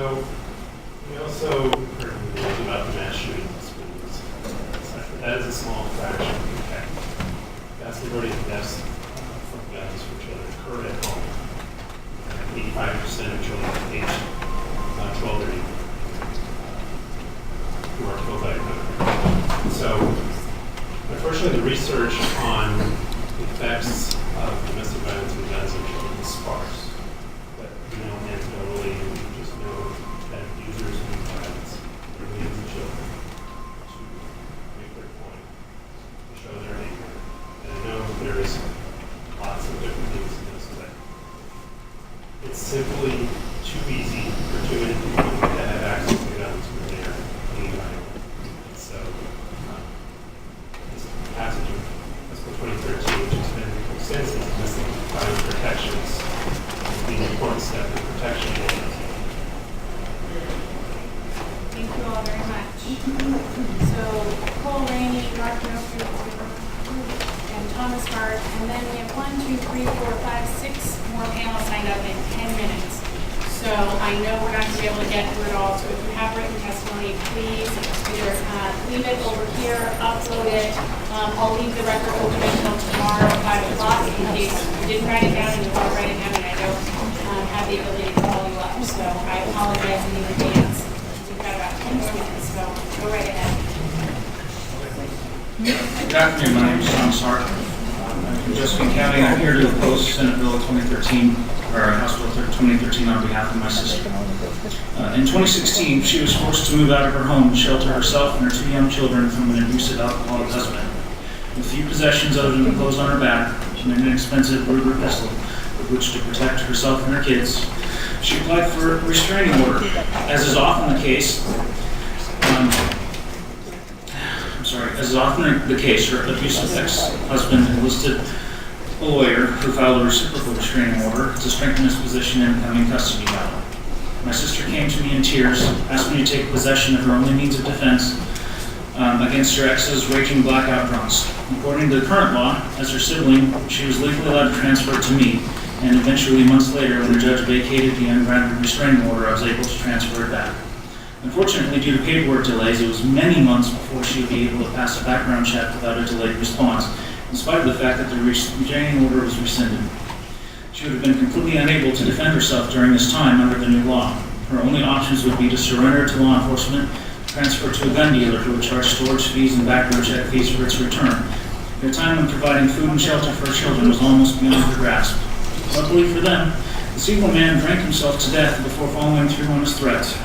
we also heard in the news about the mass shooting in schools. That is a small fraction. In fact, vast majority of deaths from guns for children occur at home. 85% of children aged 12 or 18 who are killed by a gun. So, unfortunately, the research on the effects of domestic violence with guns on children is sparse. But we know anecdotally, we just know that abusers use violence for millions of children to make their point, to show their anger. And I know there is lots of different things in this, but it's simply too easy for too many people that have access to guns when they are being violent. And so, this passage of Fiscal 2013, which has been extensive domestic violence protections, is being an important step in protection. Thank you all very much. So, Cole Rainey, Mark Milford, and Thomas Hart, and then we have 1, 2, 3, 4, 5, 6 more panels signed up in 10 minutes. So So I know we're not going to be able to get through it all, so if you have written testimony, please either leave it over here, upload it. I'll leave the record open until tomorrow at 5 o'clock in case you didn't write it down and you want to write it down and I don't have the ability to call you up. So I apologize in advance. We've got about 10 more minutes, so go right ahead. Good afternoon, my name is John Sark. I'm from Josephine County. I'm here to oppose Senate Bill 2013, or House Bill 2013 on behalf of my sister. In 2016, she was forced to move out of her home to shelter herself and her 2 young children from an abusive alcoholic husband. With few possessions other than the clothes on her back and an inexpensive Ruger pistol with which to protect herself and her kids, she applied for a restraining order. As is often the case, her abusive ex-husband enlisted a lawyer who filed a reciprocal restraining order to strengthen his position in the coming custody battle. My sister came to me in tears, asked me to take possession of her only means of defense against her ex's raging blackout drunks. According to the current law, as her sibling, she was legally allowed to transfer it to me, and eventually, months later, when the judge vacated the ungranted restraining order, I was able to transfer it back. Unfortunately, due to paperwork delays, it was many months before she would be able to pass a background check without a delayed response, in spite of the fact that the restraining order was rescinded. She would have been completely unable to defend herself during this time under the new law. Her only options would be to surrender to law enforcement, transfer to a gun dealer who would charge storage fees and background check fees for its return. At a time when providing food and shelter for her children was almost beyond her grasp. Luckily for them, this evil man drank himself to death before following through on his threats.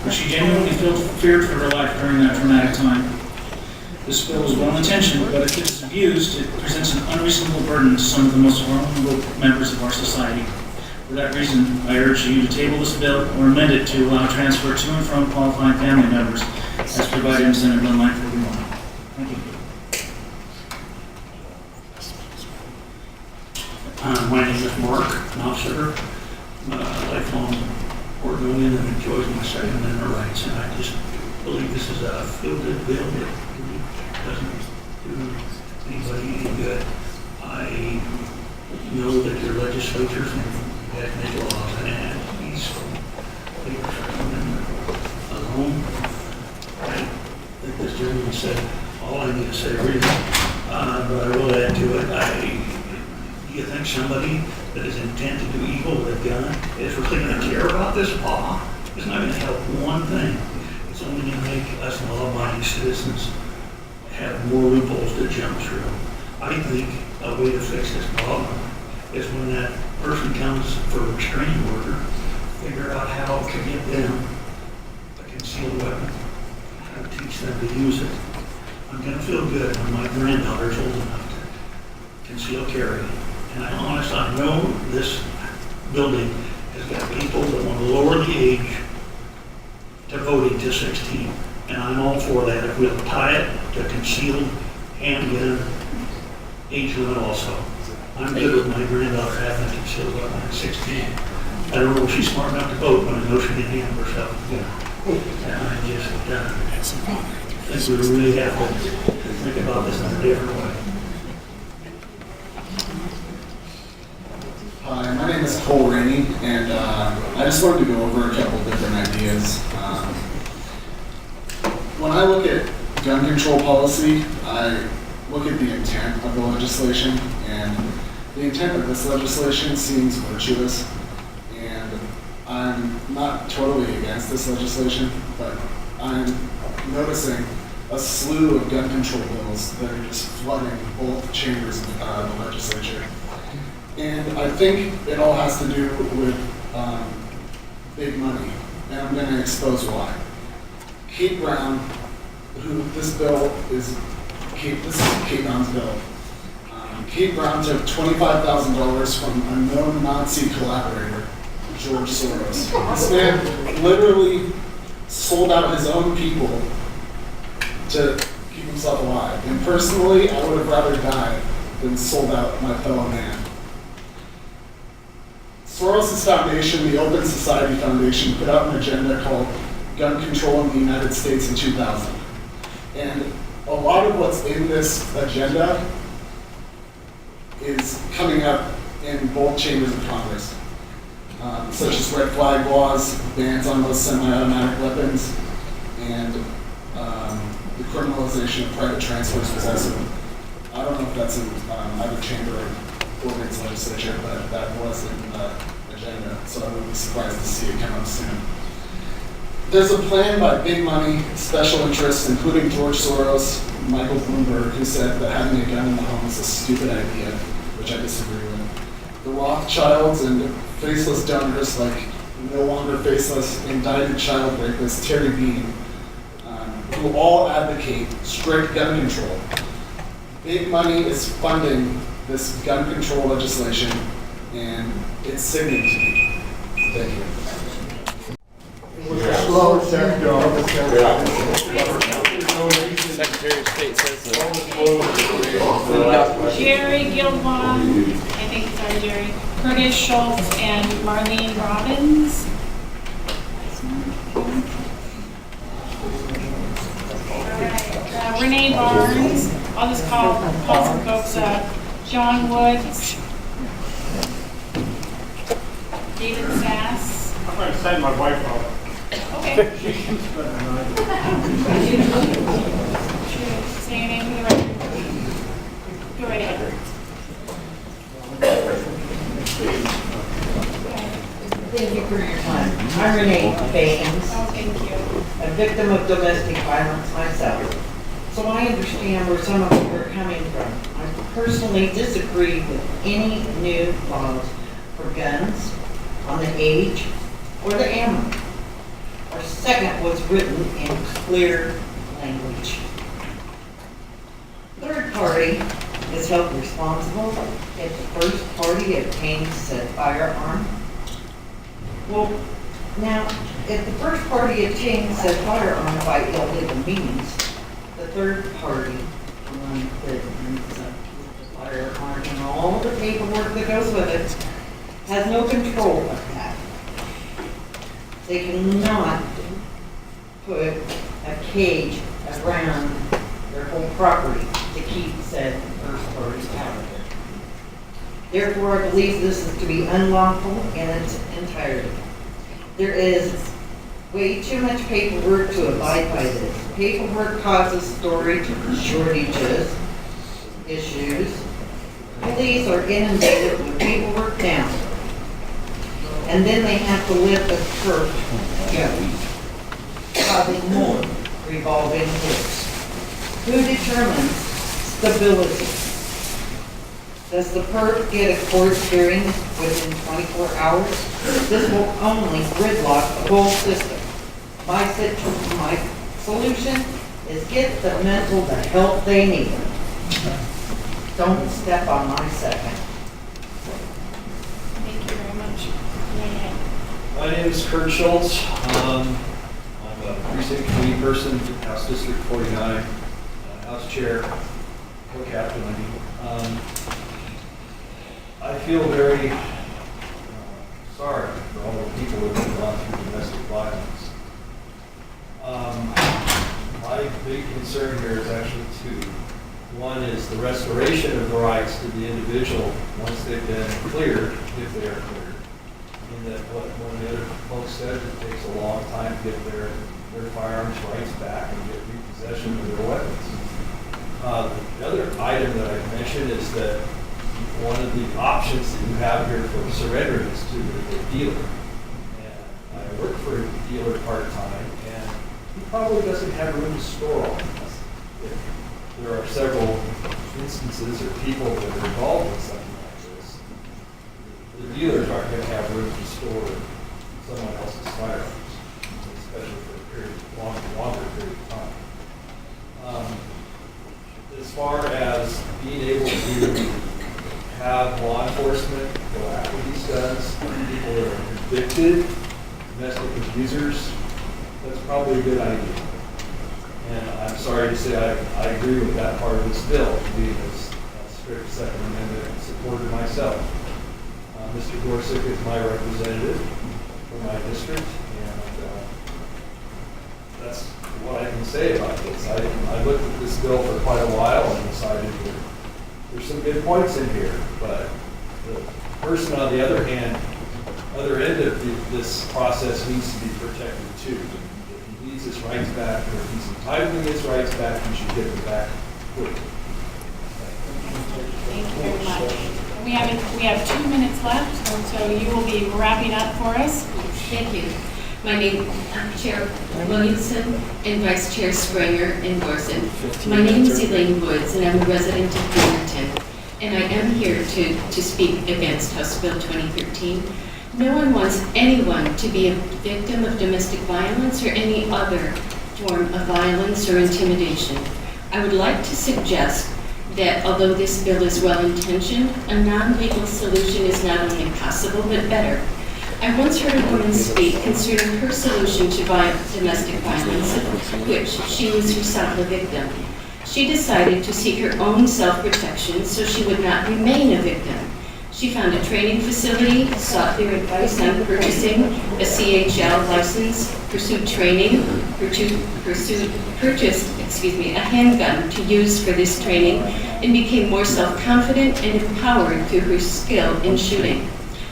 But she genuinely feared for her life during that traumatic time. This bill is well-intentioned, but if it is abused, it presents an unreasonable burden to some of the most vulnerable members of our society. For that reason, I urge you to table this bill or amend it to allow transfer to and from qualifying family members as provided in Senate Bill 941. Thank you. My name is Mark Knopfsutter. I'm a lifelong Oregonian and enjoys my Second Amendment rights, and I just believe this is a feel-good bill that really doesn't do anybody any good. I know that your legislatures and that make laws and these papers are coming alone. I think this gentleman said all I need to say really, but I will add to it. Do you think somebody that is intent to do evil with a gun is really going to care about this law? It's not going to help one thing. It's only going to make us law-abiding citizens have more loopholes to jump through. I think a way to fix this problem is when that person comes for a restraining order, figure out how to get them a concealed weapon, how to teach them to use it. I'm going to feel good when my granddaughter's old enough to conceal carry. And I know this building has got people that want to lower the age to voting to 16. And I'm all for that if we'll tie it to concealed handgun age limit also. I'm good with my granddaughter having a concealed weapon at 16. I don't know if she's smart enough to vote, but I know she can handle herself. And I just think we really have to think about this in a different way. Hi, my name is Cole Rainey, and I just wanted to go over a couple different ideas. When I look at gun control policy, I look at the intent of the legislation, and the intent of this legislation seems virtuous, and I'm not totally against this legislation, but I'm noticing a slew of gun control bills that are just flooding both chambers of the legislature. And I think it all has to do with big money, and I'm going to expose why. Kate Brown, who this bill is, this is Kate Brown's bill. Kate Brown took $25,000 from a known Nazi collaborator, George Soros. This man literally sold out his own people to keep himself alive. And personally, I would have rather died than sold out my fellow man. Soros' foundation, the Open Society Foundation, put out an agenda called Gun Control in the United States in 2000. And a lot of what's in this agenda is coming up in both chambers of Congress. such as red flag laws, bans on those semi-automatic weapons, and the criminalization of private transfers was also, I don't know if that's in either chamber or Oregon's legislature, but that was in the agenda, so I wouldn't be surprised to see it come up soon. There's a plan by big money, special interests, including George Soros, Michael Bloomberg, who said that having a gun in the home is a stupid idea, which I disagree with. The Rothschilds and faceless donors, like no longer faceless, indicted child rapist Terry Bean, who all advocate strict gun control. Big money is funding this gun control legislation, and it's sickening to me. Thank you. Secretary of State says Jerry Gilwan, I think, sorry, Jerry, Curtis Schultz, and Marlene Robbins. All right, Renee Barnes, I'll just call some folks up. John Woods, David Sass. I'm going to send my wife out. Okay. She can spend the night. Say your name for the record. Go right ahead. Thank you for your time. I'm Renee Baines. Oh, thank you. A victim of domestic violence myself. So I understand where some of you are coming from. I personally disagree with any new laws for guns, on the age, or the ammo. Our second was written in clear language. Third party is held responsible if the first party obtains said firearm. Well, now, if the first party obtains said firearm by illegal means, the third party, the one that ends up with the firearm and all the paperwork that goes with it, has no control of that. They cannot put a cage around their whole property to keep said first party out of it. Therefore, I believe this is to be unlawful in its entirety. There is way too much paperwork to abide by this. Paperwork causes storage shortages, issues. Police are inundated with paperwork now. And then they have to let the perp go, causing more revolving doors. Who determines stability? Does the perp get a court hearing within 24 hours? This will only gridlock the whole system. My solution is get the mental the help they need. Don't step on my second. Thank you very much. My name is Kurt Schultz. I'm a precinct committee person, House District 49, House Chair, co-captain, I feel very sorry for all the people who have gone through domestic violence. My big concern here is actually two. One is the restoration of the rights to the individual once they've been cleared, if they are cleared. And that what one of the other folks said, it takes a long time to get their firearms rights back and get repossession of their weapons. The other item that I mentioned is that one of the options that you have here for surrendering is to the dealer. And I work for a dealer part-time, and he probably doesn't have room to store all this. If there are several instances or people that are involved in something like this, the dealers aren't going to have room to store someone else's firearms, especially for a period, longer period of time. As far as being able to have law enforcement go after these guns, people that are convicted, domestic abusers, that's probably a good idea. And I'm sorry to say I agree with that part of this bill, being a strict Second Amendment supporter myself. Mr. Gorsuch is my representative for my district, and that's what I can say about this. I looked at this bill for quite a while and decided that there's some good points in here, but the person on the other hand other end of this process needs to be protected too. If he needs his rights back, or if he's entitled to his rights back, he should get them back quickly. Thank you very much. We have 2 minutes left, so you will be wrapping up for us. Thank you. My name is Chair Williamson and Vice Chair Springer in Dorset. My name is Elaine Woods, and I'm a resident of Bremerton. And I am here to speak against House Bill 2013. No one wants anyone to be a victim of domestic violence or any other form of violence or intimidation. I would like to suggest that although this bill is well-intentioned, a non-legal solution is not only possible, but better. I once heard a woman speak concerning her solution to domestic violence, of which she was herself a victim. She decided to seek her own self-protection so she would not remain a victim. She found a training facility, sought their advice on purchasing a CHL license, pursued training, purchased a handgun to use for this training, and became more self-confident and empowered through her skill in shooting.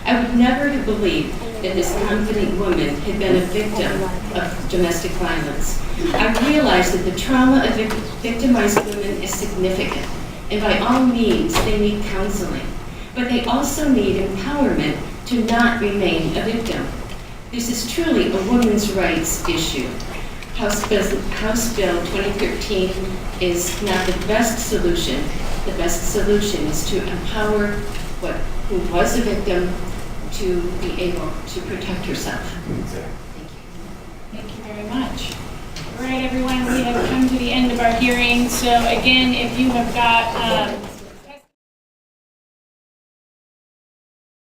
I would never have believed that this confident woman had been a victim of domestic violence. I realized that the trauma of victimized women is significant, and by all means, they need counseling. But they also need empowerment to not remain a victim. This is truly a women's rights issue. House Bill 2013 is not the best solution. The best solution is to empower who was a victim to be able to protect herself. Thank you very much. All right, everyone, we have come to the end of our hearing. So again, if you have got